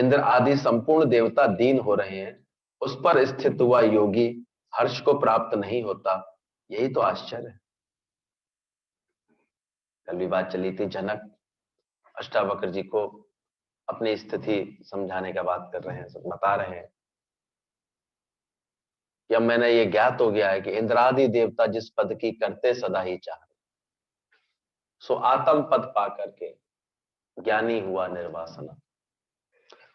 इंद्र आदि संपूर्ण देवता दीन हो रहे हैं, उस पर स्थित हुआ योगी हर्ष को प्राप्त नहीं होता, यही तो आश्चर्य है। कल भी बात चली थी, जनक अष्टावक्र जी को अपनी स्थिति समझाने का बात कर रहे हैं, सब बता रहे हैं कि अब मैंने ये ज्ञात हो गया है कि इंद्रादि देवता जिस पद की करते सदा ही चाह, सो आत्म पद पा करके ज्ञानी हुआ निर्वासना।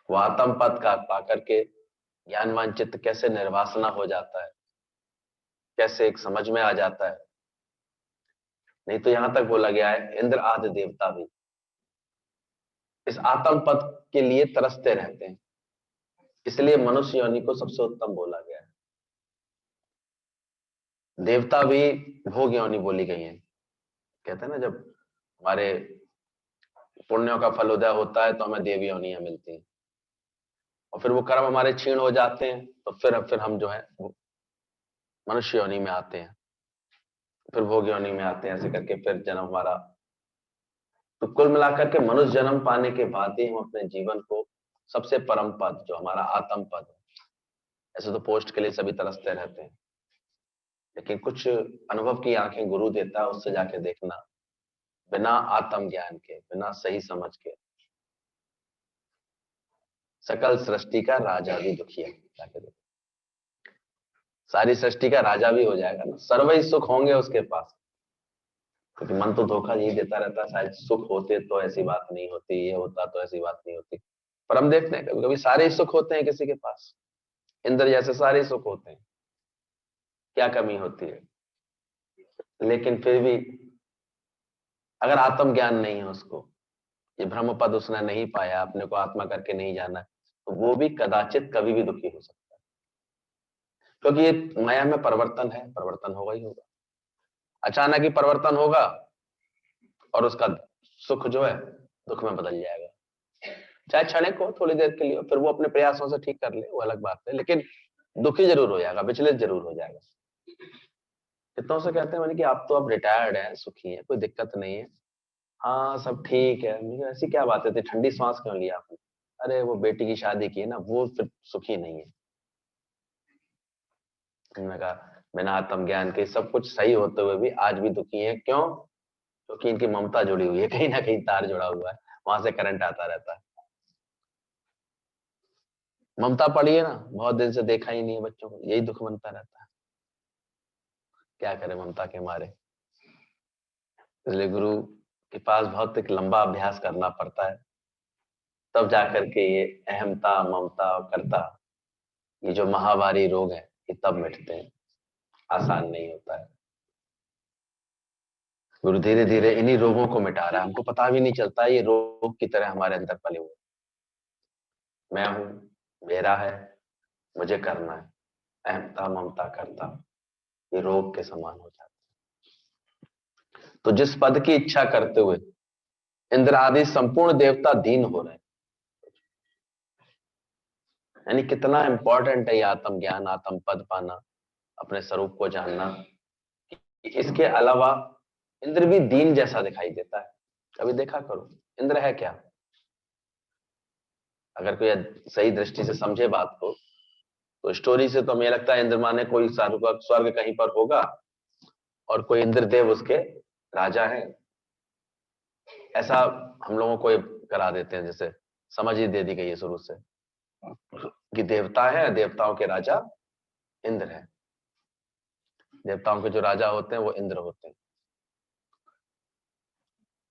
वो आत्म पद का पा करके ज्ञानवान चित्त कैसे निर्वासना हो जाता है, कैसे एक समझ में आ जाता है। नहीं तो यहां तक बोला गया है इंद्र आदि देवता भी इस आत्म पद के लिए तरसते रहते हैं, इसलिए मनुष्य योनि को सबसे उत्तम बोला गया है। देवता भी भोग योनि बोली गई है। कहते हैं ना, जब हमारे पुण्यों का फल उदय होता है तो हमें देव योनियां मिलती हैं, और फिर वो कर्म हमारे क्षीण हो जाते हैं तो फिर हम जो है मनुष्य योनि में आते हैं, फिर भोग योनि में आते हैं, ऐसे करके फिर जन्म हमारा। तो कुल मिलाकर के मनुष्य जन्म पाने के बाद ही हम अपने जीवन को सबसे परम पद जो हमारा आत्म पद है, ऐसे तो पोस्ट के लिए सभी तरसते रहते हैं, लेकिन कुछ अनुभव की आंखें गुरु देता है, उससे जाके देखना, बिना आत्म ज्ञान के, बिना सही समझ के सकल सृष्टि का राजा भी दुखी है। जाके देखो, सारी सृष्टि का राजा भी हो जाएगा ना, सर्व ही सुख होंगे उसके पास। क्योंकि मन तो धोखा यही देता रहता है, शायद सुख होते तो ऐसी बात नहीं होती, ये होता तो ऐसी बात नहीं होती। पर हम देखते हैं कभी कभी सारे सुख होते हैं किसी के पास, इंद्र जैसे सारे सुख होते हैं, क्या कमी होती है। लेकिन फिर भी अगर आत्म ज्ञान नहीं है उसको, ये ब्रह्म पद उसने नहीं पाया, अपने को आत्मा करके नहीं जाना, तो वो भी कदाचित कभी भी दुखी हो सकता है। क्योंकि ये माया में परिवर्तन है, परिवर्तन होगा ही होगा, अचानक ही परिवर्तन होगा और उसका सुख जो है दुख में बदल जाएगा। चाहे क्षणिक हो, थोड़ी देर के लिए, फिर वो अपने प्रयासों से ठीक कर ले, वो अलग बात है, लेकिन दुखी जरूर हो जाएगा, विचलित जरूर हो जाएगा। कितनों से कहते हैं मैंने कि आप तो अब रिटायर्ड है, सुखी है, कोई दिक्कत नहीं है, हाँ सब ठीक है। मुझे ऐसी क्या बात है, ठंडी सांस क्यों लिया आपने? अरे वो बेटी की शादी की है ना, वो फिर सुखी नहीं है। उन्होंने कहा बिना आत्म ज्ञान के सब कुछ सही होते हुए भी आज भी दुखी है, क्यों? क्योंकि इनकी ममता जुड़ी हुई है, कहीं ना कहीं तार जुड़ा हुआ है, वहां से करंट आता रहता है। ममता पड़ी है ना, बहुत दिन से देखा ही नहीं है बच्चों को, यही दुख बनता रहता है। क्या करे ममता के मारे। इसलिए गुरु के पास बहुत एक लंबा अभ्यास करना पड़ता है, तब जाकर के ये अहमता, ममता और कर्ता, ये जो महाभारी रोग है, ये तब मिटते हैं। आसान नहीं होता है। गुरु धीरे धीरे इन्हीं रोगों को मिटा रहा है, हमको पता भी नहीं चलता, ये रोग की तरह हमारे अंदर पले हुए। मैं हूं, मेरा है, मुझे करना है, अहमता ममता करता, ये रोग के समान हो जाता है। तो जिस पद की इच्छा करते हुए इंद्र आदि संपूर्ण देवता दीन हो रहे हैं, यानी कितना इंपॉर्टेंट है ये आत्म ज्ञान, आत्म पद पाना, अपने स्वरूप को जानना। इसके अलावा इंद्र भी दीन जैसा दिखाई देता है। कभी देखा करो इंद्र है क्या, अगर कोई सही दृष्टि से समझे बात को, तो स्टोरी से तो हमें लगता है इंद्र माने कोई स्वर्ग कहीं पर होगा और कोई इंद्रदेव उसके राजा है, ऐसा हम लोगों को करा देते हैं, जैसे समझ ही दे दी गई है शुरू से कि देवता है, देवताओं के राजा इंद्र है, देवताओं के जो राजा होते हैं वो इंद्र होते हैं।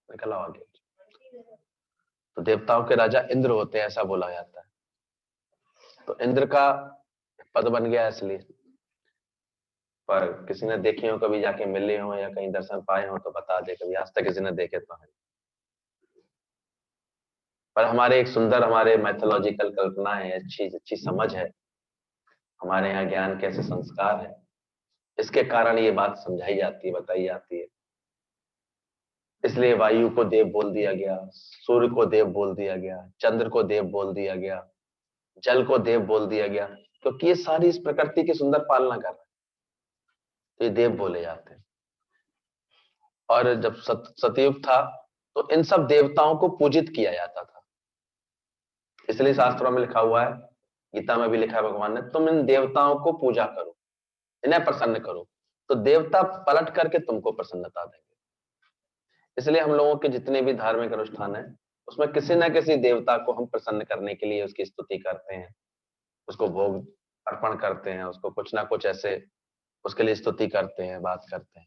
निकल आओ आगे। तो देवताओं के राजा इंद्र होते हैं, ऐसा बोला जाता है। तो इंद्र का पद बन गया इसलिए। पर किसी ने देखे हो, कभी जाके मिले हो या कहीं दर्शन पाए हो तो बता दे, कभी आज तक किसी ने देखे तो है। पर हमारे एक सुंदर, हमारे मैथोलॉजिकल कल्पना है, अच्छी अच्छी समझ है, हमारे यहाँ ज्ञान के ऐसे संस्कार है, इसके कारण ये बात समझाई जाती है, बताई जाती है। इसलिए वायु को देव बोल दिया गया, सूर्य को देव बोल दिया गया, चंद्र को देव बोल दिया गया, जल को देव बोल दिया गया, क्योंकि ये सारी इस प्रकृति की सुंदर पालना कर रहे हैं, तो ये देव बोले जाते हैं। और जब सतयुग था तो इन सब देवताओं को पूजित किया जाता था। इसलिए शास्त्रों में लिखा हुआ है, गीता में भी लिखा है भगवान ने, तुम इन देवताओं को पूजा करो, इन्हें प्रसन्न करो, तो देवता पलट करके तुमको प्रसन्नता देंगे। इसलिए हम लोगों के जितने भी धार्मिक अनुष्ठान है, उसमें किसी न किसी देवता को हम प्रसन्न करने के लिए उसकी स्तुति करते हैं, उसको भोग अर्पण करते हैं, उसको कुछ ना कुछ ऐसे उसके लिए स्तुति करते हैं, बात करते हैं,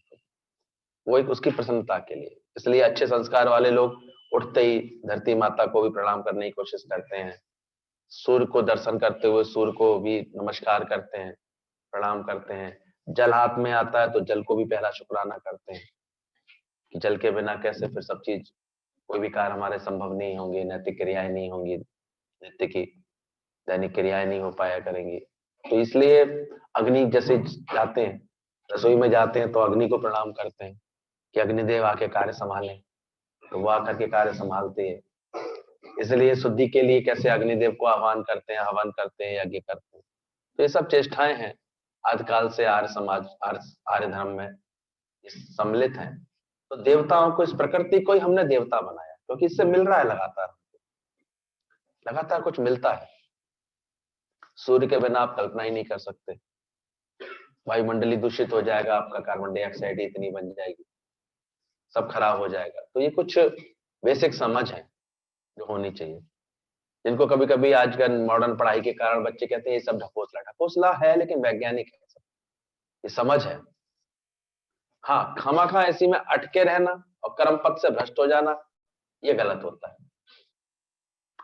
वो एक उसकी प्रसन्नता के लिए। इसलिए अच्छे संस्कार वाले लोग उठते ही धरती माता को भी प्रणाम करने की कोशिश करते हैं, सूर्य को दर्शन करते हुए सूर्य को भी नमस्कार करते हैं, प्रणाम करते हैं। जल हाथ में आता है तो जल को भी पहला शुक्राना करते हैं कि जल के बिना कैसे फिर सब चीज, कोई भी कार्य हमारे संभव नहीं होंगे, नैतिक क्रियाएं नहीं होंगी, नित्य की दैनिक क्रियाएं नहीं हो पाया करेंगी। तो इसलिए अग्नि जैसे जाते हैं, रसोई में जाते हैं तो अग्नि को प्रणाम करते हैं कि अग्निदेव आके कार्य संभालें, तो वो आकर के कार्य संभालते हैं। इसलिए शुद्धि के लिए कैसे अग्निदेव को आह्वान करते हैं, हवन करते हैं, यज्ञ करते हैं। तो ये सब चेष्टाएं हैं, आदिकाल से आर्य समाज, आर्य धर्म में सम्मिलित हैं। तो देवताओं को, इस प्रकृति को ही हमने देवता बनाया, क्योंकि इससे मिल रहा है लगातार, लगातार कुछ मिलता है। सूर्य के बिना आप कल्पना ही नहीं कर सकते, वायुमंडली दूषित हो जाएगा, आपका कार्बन डाइऑक्साइड इतनी बन जाएगी, सब खराब हो जाएगा। तो ये कुछ बेसिक समझ है जो होनी चाहिए, जिनको कभी कभी आजकल मॉडर्न पढ़ाई के कारण बच्चे कहते हैं ये सब ढकोसला, ढकोसला है लेकिन वैज्ञानिक है, ये समझ है। हाँ, खामाखा ऐसी में अटके रहना और कर्म पथ से भ्रष्ट हो जाना, ये गलत होता है।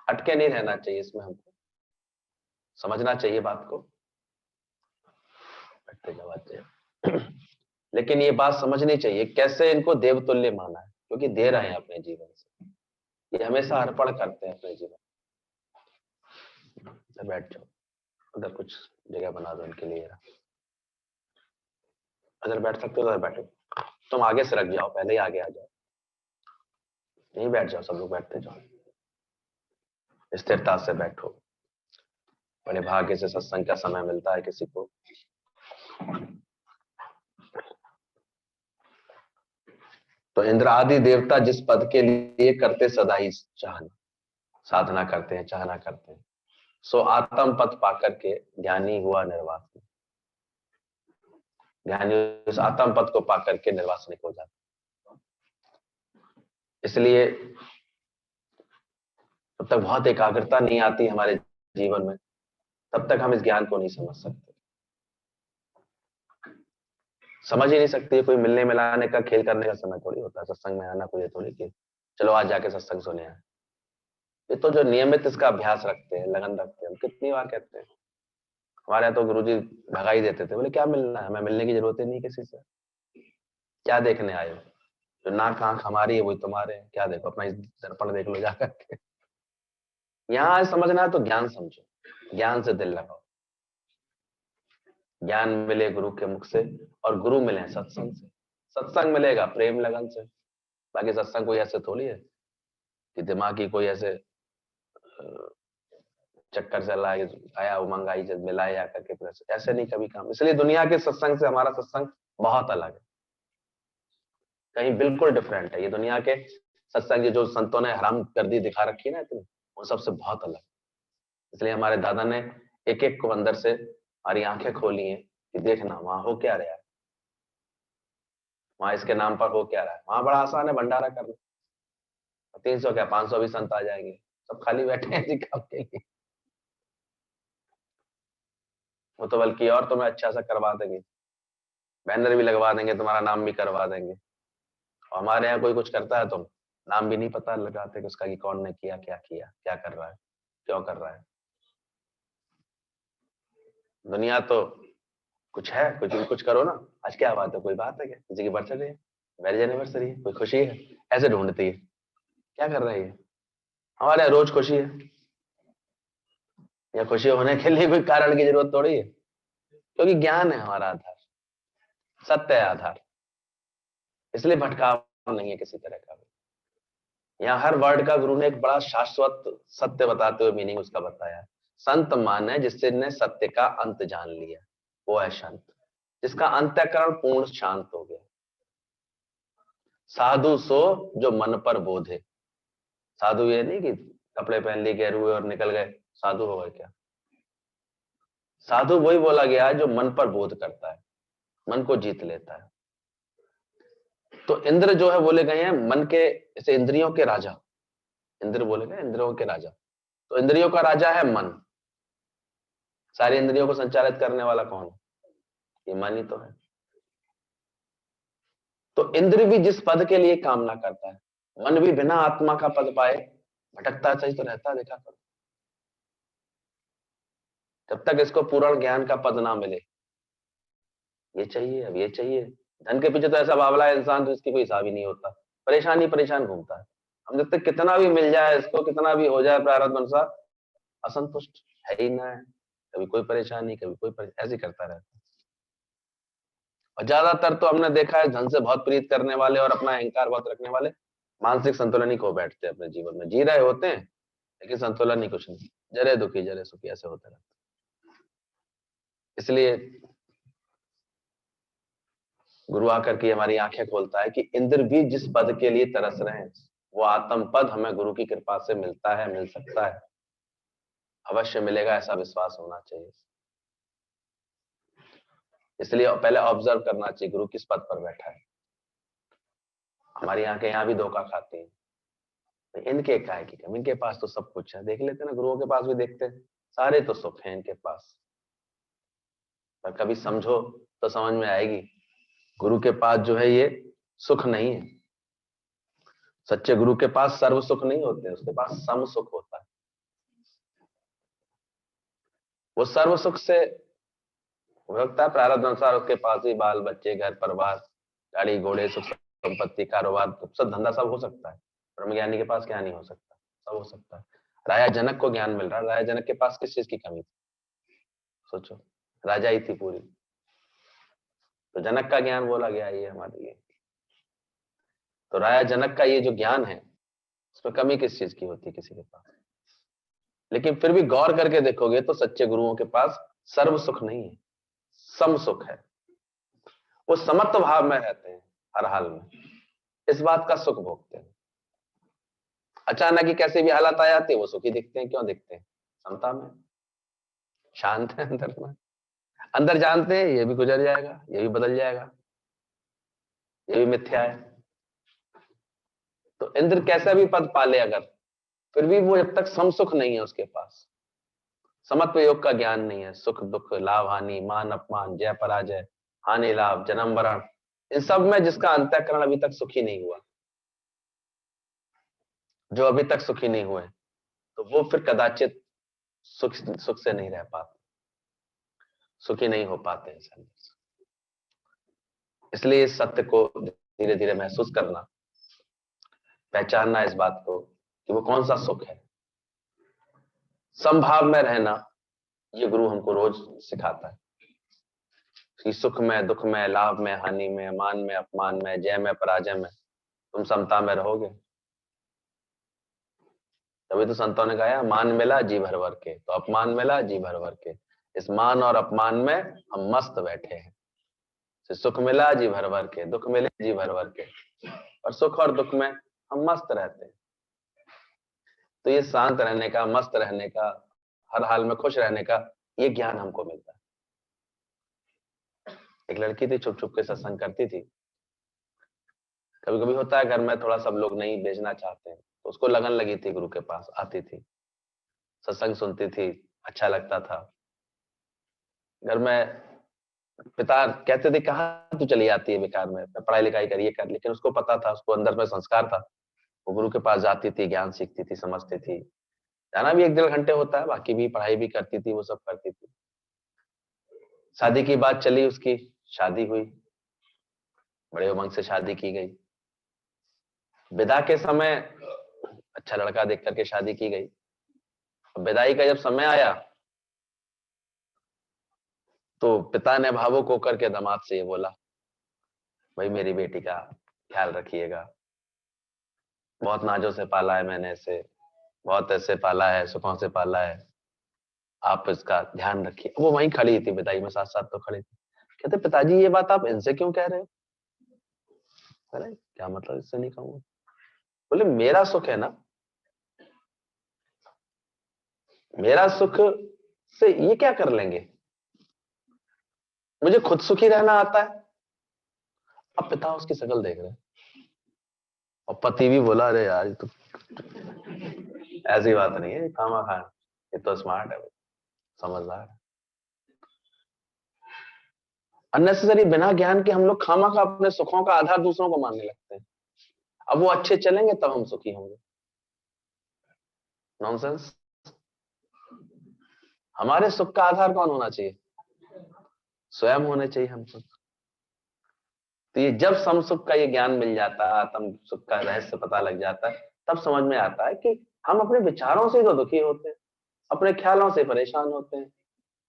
अटके नहीं रहना चाहिए, इसमें हमको समझना चाहिए बात को, लेकिन ये बात समझनी चाहिए कैसे इनको देवतुल्य माना है, क्योंकि दे रहे हैं अपने जीवन से, ये हमेशा अर्पण करते हैं अपने जीवन। बैठ जाओ, उधर कुछ जगह बना दो इनके लिए, अगर बैठ सकते हो तो बैठो, तुम आगे से रख जाओ, पहले ही आगे आ जाओ, नहीं बैठ जाओ, सब लोग बैठते जाओ, स्थिरता से बैठो। बड़े भाग्य से सत्संग का समय मिलता है किसी को। तो इंद्र आदि देवता जिस पद के लिए करते सदा ही चाहना, साधना करते हैं, चाहना करते हैं, सो आत्म पद पाकर के ज्ञानी हुआ निर्वासन। ज्ञानी उस आत्म पद को पाकर के निर्वासनिक हो जाता। इसलिए जब तक बहुत एकाग्रता नहीं आती हमारे जीवन में, तब तक हम इस ज्ञान को नहीं समझ सकते, समझ ही नहीं सकते। कोई मिलने मिलाने का, खेल करने का समय थोड़ी होता है सत्संग में आना, कोई थोड़ी कि चलो आज जाके सत्संग सुने आए। ये तो जो नियमित इसका अभ्यास रखते हैं, लगन रखते हैं, हम कितनी बार कहते हैं, हमारे यहाँ तो गुरुजी भगा ही देते थे, बोले क्या मिलना है, हमें मिलने की जरूरत ही नहीं किसी से, क्या देखने आए हो, जो नाक आंख हमारी है वही तुम्हारे हैं, क्या देखो, अपना दर्पण देख लो जाकर के। यहाँ समझना है तो ज्ञान समझो, ज्ञान से दिल लगाओ, ज्ञान मिले गुरु के मुख से, और गुरु मिले सत्संग से, सत्संग मिलेगा प्रेम लगन से। बाकी सत्संग कोई ऐसे थोड़ी है कि दिमागी कोई ऐसे चक्कर से लाए आया, उमंग आई जब मिलाए आकर के, ऐसे नहीं कभी काम। इसलिए दुनिया के सत्संग से हमारा सत्संग बहुत अलग है, कहीं बिल्कुल डिफरेंट है। ये दुनिया के सत्संग जो संतों ने हराम गर्दी दिखा रखी है ना इतनी, उन सबसे बहुत अलग। इसलिए हमारे दादा ने एक एक को अंदर से हमारी आंखें खोली हैं कि देखना वहां हो क्या रहा है, वहां इसके नाम पर हो क्या रहा है। वहां बड़ा आसान है भंडारा करना, 300 क्या 500 भी संत आ जाएंगे, सब खाली बैठे हैं जी काम के लिए। वो तो बल्कि और तुम्हें अच्छा सा करवा देंगे, बैनर भी लगवा देंगे, तुम्हारा नाम भी करवा देंगे। और हमारे यहाँ कोई कुछ करता है तो नाम भी नहीं पता लगाते कि उसका, कि कौन ने किया, क्या किया, क्या कर रहा है, क्यों कर रहा है। दुनिया तो कुछ है, कुछ भी कुछ करो ना, आज क्या बात है, कोई बात है क्या, किसी की बर्थडे है, मैरिज एनिवर्सरी है, कोई खुशी है, ऐसे ढूंढती है, क्या कर रही है। हमारे यहाँ रोज खुशी है, या खुशी होने के लिए कोई कारण की जरूरत थोड़ी है, क्योंकि ज्ञान है हमारा आधार, सत्य है आधार, इसलिए भटकाव नहीं है किसी तरह का। यहाँ हर वर्ड का गुरु ने एक बड़ा शाश्वत सत्य बताते हुए मीनिंग उसका बताया। संत माने जिससे ने सत्य का अंत जान लिया, वो है संत, जिसका अंतःकरण पूर्ण शांत हो गया। साधु सो जो मन पर बोधे, साधु ये नहीं कि कपड़े पहन लिए, गैर हुए और निकल गए, साधु हो गए क्या? साधु वही बोला गया है जो मन पर बोध करता है, मन को जीत लेता है। तो इंद्र जो है बोले गए हैं मन के, जैसे इंद्रियों के राजा, इंद्र बोले गए इंद्रियों के राजा। तो इंद्रियों का राजा है मन। सारी इंद्रियों को संचालित करने वाला कौन है? ये मन ही तो है। तो इंद्र भी जिस पद के लिए कामना करता है, मन भी बिना आत्मा का पद पाए भटकता सही तो रहता, देखा करो। जब तक इसको पूर्ण ज्ञान का पद ना मिले, ये चाहिए, अब ये चाहिए, धन के पीछे तो ऐसा बावला है इंसान, तो इसकी कोई हिसाब ही नहीं होता, परेशान ही परेशान घूमता है। हम जब तक कितना भी मिल जाए इसको, कितना भी हो जाए प्रारब्ध अनुसार, असंतुष्ट है ही ना है। कभी कोई परेशानी, कभी कोई परेशानी, ऐसे करता रहता है। और ज्यादातर तो हमने देखा है धन से बहुत प्रीत करने वाले और अपना अहंकार बहुत रखने वाले मानसिक संतुलन ही खो बैठते हैं अपने जीवन में। जी रहे होते हैं लेकिन संतुलन ही कुछ नहीं, जरे दुखी जरे सुखी ऐसे होते रहते। इसलिए गुरु आकर के हमारी आंखें खोलता है कि इंद्र भी जिस पद के लिए तरस रहे हैं, वो आत्म पद हमें गुरु की कृपा से मिलता है, मिल सकता है, अवश्य मिलेगा, ऐसा विश्वास होना चाहिए। इसलिए पहले ऑब्जर्व करना चाहिए गुरु किस पद पर बैठा है। हमारी आंखें यहाँ भी धोखा खाती हैं, इनके काय की कमी, इनके पास तो सब कुछ है, देख लेते ना, गुरुओं के पास भी देखते हैं, सारे तो सुख है इनके पास। पर कभी समझो तो समझ में आएगी, गुरु के पास जो है ये सुख नहीं है। सच्चे गुरु के पास सर्व सुख नहीं होते, उसके पास सम सुख होता है। वो सर्व सुख से लगता है प्रारब्ध अनुसार उसके पास ही बाल बच्चे, घर परिवार, गाड़ी घोड़े, सुख संपत्ति, कारोबार, सब धंधा सब हो सकता है। ब्रह्मज्ञानी के पास क्या नहीं हो सकता? सब हो सकता है। राजा जनक को ज्ञान मिल रहा है, राजा जनक के पास किस चीज की कमी थी? सोचो, राजा ही थी पूरी, तो जनक का ज्ञान बोला गया ये हमारे लिए। तो राजा जनक का ये जो ज्ञान है, उसमें कमी किस चीज की होती है किसी के पास? लेकिन फिर भी गौर करके देखोगे तो सच्चे गुरुओं के पास सर्व सुख नहीं है, सम सुख है। वो समत्व भाव में रहते हैं, हर हाल में इस बात का सुख भोगते हैं। अचानक ही कैसे भी हालात आ जाते हैं, वो सुखी दिखते हैं। क्यों दिखते हैं? समता में, शांत है अंदर में, अंदर जानते हैं ये भी गुजर जाएगा, ये भी बदल जाएगा, ये भी मिथ्या है। तो इंद्र कैसा भी पद पाले अगर, फिर भी वो जब तक सम सुख नहीं है उसके पास, समत्व योग का ज्ञान नहीं है, सुख दुख, लाभ हानि, मान अपमान, जय पराजय, हानि लाभ, जन्म मरण, इन सब में जिसका अंतःकरण अभी तक सुखी नहीं हुआ, जो अभी तक सुखी नहीं हुए, तो वो फिर कदाचित सुख सुख से नहीं रह पाते, सुखी नहीं हो पाते हैं। इसलिए इस सत्य को धीरे धीरे महसूस करना, पहचानना इस बात को कि वो कौन सा सुख है, समभाव में रहना, ये गुरु हमको रोज सिखाता है कि सुख में दुख में, लाभ में हानि में, मान में अपमान में, जय में पराजय में तुम समता में रहोगे। तभी तो संतों ने कहा मान मिला जी भर भर के, तो अपमान मिला जी भर भर के, इस मान और अपमान में हम मस्त बैठे हैं। सुख मिला जी भर भर के, दुख मिले जी भर भर के, और सुख और दुख में हम मस्त रहते हैं। तो ये शांत रहने का, मस्त रहने का, हर हाल में खुश रहने का ये ज्ञान हमको मिलता है। एक लड़की थी, छुप छुप के सत्संग करती थी। कभी कभी होता है घर में थोड़ा सब लोग नहीं भेजना चाहते हैं, तो उसको लगन लगी थी, गुरु के पास आती थी, सत्संग सुनती थी, अच्छा लगता था। घर में पिता कहते थे कहाँ तू चली आती है बेकार में, पढ़ाई लिखाई करिए कर, लेकिन उसको पता था, उसको अंदर में संस्कार था, वो गुरु के पास जाती थी, ज्ञान सीखती थी, समझती थी। जाना भी 1-1.5 घंटे होता है, बाकी भी पढ़ाई भी करती थी, वो सब करती थी। शादी की बात चली उसकी, शादी हुई, बड़े उमंग से शादी की गई। विदा के समय अच्छा लड़का देख करके शादी की गई। विदाई का जब समय आया तो पिता ने भावुक होकर के दामाद से ये बोला, भाई मेरी बेटी का ख्याल रखिएगा, बहुत नाजों से पाला है मैंने इसे, बहुत ऐसे पाला है, सुखों से पाला है, आप इसका ध्यान रखिए। वो वहीं खड़ी थी, विदाई में साथ साथ तो खड़ी थी। कहते पिताजी ये बात आप इनसे क्यों कह रहे हो? अरे क्या मतलब इससे नहीं कहूंगा? बोले मेरा सुख है ना, मेरा सुख से ये क्या कर लेंगे, मुझे खुद सुखी रहना आता है। अब पिता उसकी शक्ल देख रहे हैं और पति भी बोला, अरे यार ये तो ऐसी बात नहीं है, खामा खा, ये तो स्मार्ट है, समझदार है। अननेसेसरी बिना ज्ञान के हम लोग खामा खा अपने सुखों का आधार दूसरों को मानने लगते हैं। अब वो अच्छे चलेंगे तब हम सुखी होंगे। नॉनसेंस। हमारे सुख का आधार कौन होना चाहिए? स्वयं होने चाहिए हम सुख। तो ये जब सम सुख का ये ज्ञान मिल जाता है, आत्म सुख का रहस्य पता लग जाता है, तब समझ में आता है कि हम अपने विचारों से तो दुखी होते हैं, अपने ख्यालों से परेशान होते हैं,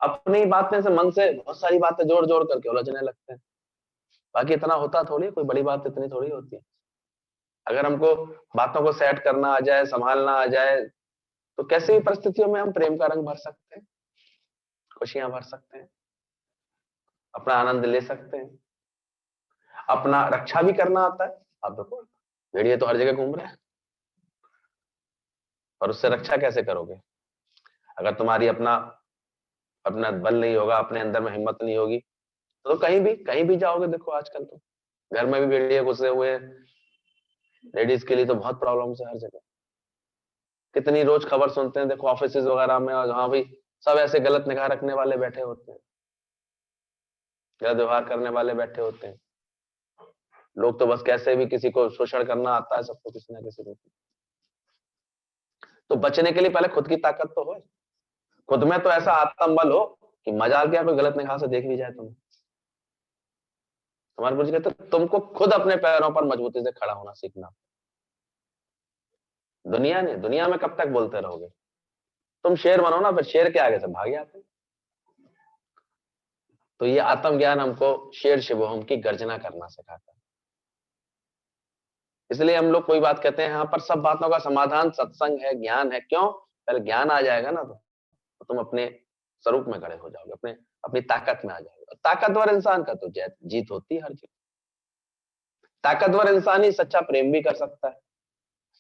अपनी बातें से मन से बहुत सारी बातें जोड़ जोड़ करके उलझने लगते हैं। बाकी इतना होता थोड़ी, कोई बड़ी बात इतनी थोड़ी होती है। अगर हमको बातों को सेट करना आ जाए, संभालना आ जाए, तो कैसे भी परिस्थितियों में हम प्रेम का रंग भर सकते हैं, खुशियां भर सकते हैं, अपना आनंद ले सकते हैं, अपना रक्षा भी करना आता है। आप देखो, भेड़िए तो हर जगह घूम रहे हैं, और उससे रक्षा कैसे करोगे? अगर तुम्हारी अपना अपना बल नहीं होगा, अपने अंदर में हिम्मत नहीं होगी, तो कहीं भी जाओगे। देखो आजकल तो घर में भी भेड़िए घुसे हुए हैं, लेडीज के लिए तो बहुत प्रॉब्लम है हर जगह। कितनी रोज खबर सुनते हैं, देखो ऑफिस वगैरह में, और जहां भी सब ऐसे गलत निगाह रखने वाले बैठे होते हैं, गलत व्यवहार करने वाले बैठे होते हैं। लोग तो बस कैसे भी किसी को शोषण करना आता है सबको, किसी ना किसी को। तो बचने के लिए पहले खुद की ताकत तो हो, खुद में तो ऐसा आत्मबल हो कि मजाल क्या कोई गलत निगाह से देख भी जाए तुम्हें। तुम्हारे मुझे कहते तुमको खुद अपने पैरों पर मजबूती से खड़ा होना सीखना। दुनिया ने, दुनिया में कब तक बोलते रहोगे? तुम शेर बनो ना, फिर शेर के आगे से भाग जाते। तो ये आत्मज्ञान हमको शेर शिवोहम की गर्जना करना सिखाता है। इसलिए हम लोग कोई बात कहते हैं, यहाँ पर सब बातों का समाधान सत्संग है, ज्ञान है। क्यों? पहले ज्ञान आ जाएगा ना, तो तुम अपने स्वरूप में खड़े हो जाओगे, अपने अपनी ताकत में आ जाओगे। ताकतवर इंसान का तो जीत होती है हर चीज। ताकतवर इंसान ही सच्चा प्रेम भी कर सकता है।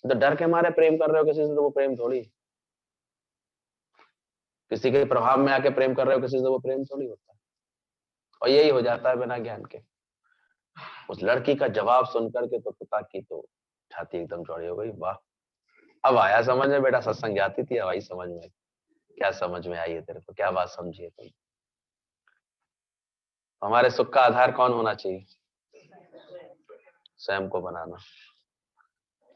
तो डर के मारे प्रेम कर रहे हो किसी से, तो वो प्रेम थोड़ी। किसी के प्रभाव में आके प्रेम कर रहे हो किसी से, वो प्रेम थोड़ी होता है। और यही हो जाता है बिना ज्ञान के। उस लड़की का जवाब सुनकर के तो पिता की तो छाती एकदम चौड़ी हो गई। वाह, अब आया समझ में बेटा, सत्संग जाती थी, अब आई समझ में। क्या समझ में आई है तेरे को, क्या बात समझी है तुम? हमारे सुख का आधार कौन होना चाहिए? स्वयं को बनाना।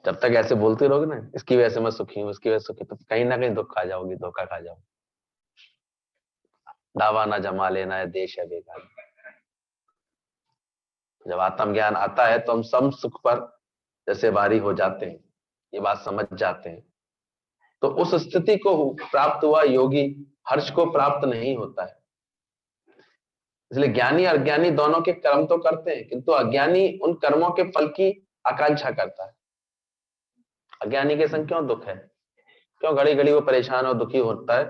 जब तक ऐसे बोलती रहोगे ना, इसकी वजह से मैं सुखी हूँ, इसकी वजह से सुखी, तो कहीं ना कहीं दुख खा जाओगी, धोखा खा जाओगी। दावा ना जमा लेना है, देश है बेकार। जब आत्मज्ञान आता है तो हम सब सुख पर जैसे भारी हो जाते हैं, ये बात समझ जाते हैं। तो उस स्थिति को प्राप्त हुआ योगी हर्ष को प्राप्त नहीं होता है। इसलिए ज्ञानी और अज्ञानी दोनों के कर्म तो करते हैं, किंतु अज्ञानी उन कर्मों के फल की आकांक्षा करता है। अज्ञानी के संग क्यों दुख है, क्यों घड़ी घड़ी वो परेशान और दुखी होता है?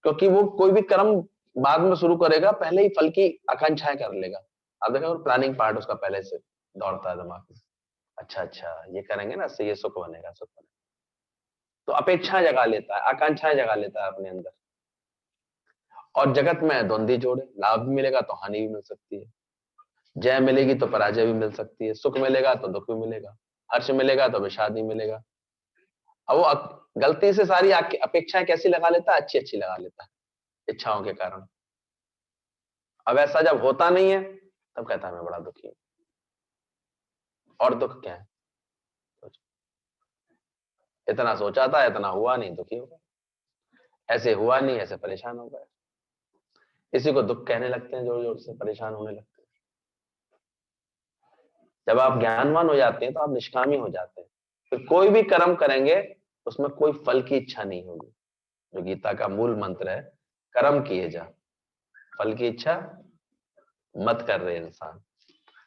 क्योंकि वो कोई भी कर्म बाद में शुरू करेगा, पहले ही फल की आकांक्षाएं कर लेगा। आप देखा, प्लानिंग पार्ट उसका पहले से दौड़ता है दिमाग में। अच्छा अच्छा, ये करेंगे ना, इससे ये सुख बनेगा, सुख बनेगा। तो अपेक्षाएं जगा लेता है, आकांक्षाएं जगा लेता है अपने अंदर। और जगत में द्वंद्वी जोड़े, लाभ भी मिलेगा तो हानि भी मिल सकती है, जय मिलेगी तो पराजय भी मिल सकती है, सुख मिलेगा तो दुख भी मिलेगा, हर्ष मिलेगा तो विषाद भी मिलेगा। अब वो गलती से सारी अपेक्षाएं कैसी लगा लेता है? अच्छी अच्छी लगा लेता है, इच्छाओं के कारण। अब ऐसा जब होता नहीं है, तब कहता है मैं बड़ा दुखी हूं। और दुख क्या है? इतना सोचा था, इतना हुआ नहीं, दुखी हो गया। ऐसे हुआ नहीं, ऐसे परेशान हो गए। इसी को दुख कहने लगते हैं, जोर जोर से परेशान होने लगते हैं। जब आप ज्ञानवान हो जाते हैं तो आप निष्कामी हो जाते हैं। फिर कोई भी कर्म करेंगे उसमें कोई फल की इच्छा नहीं होगी। जो गीता का मूल मंत्र है, कर्म किए जा, फल की इच्छा मत कर रहे इंसान।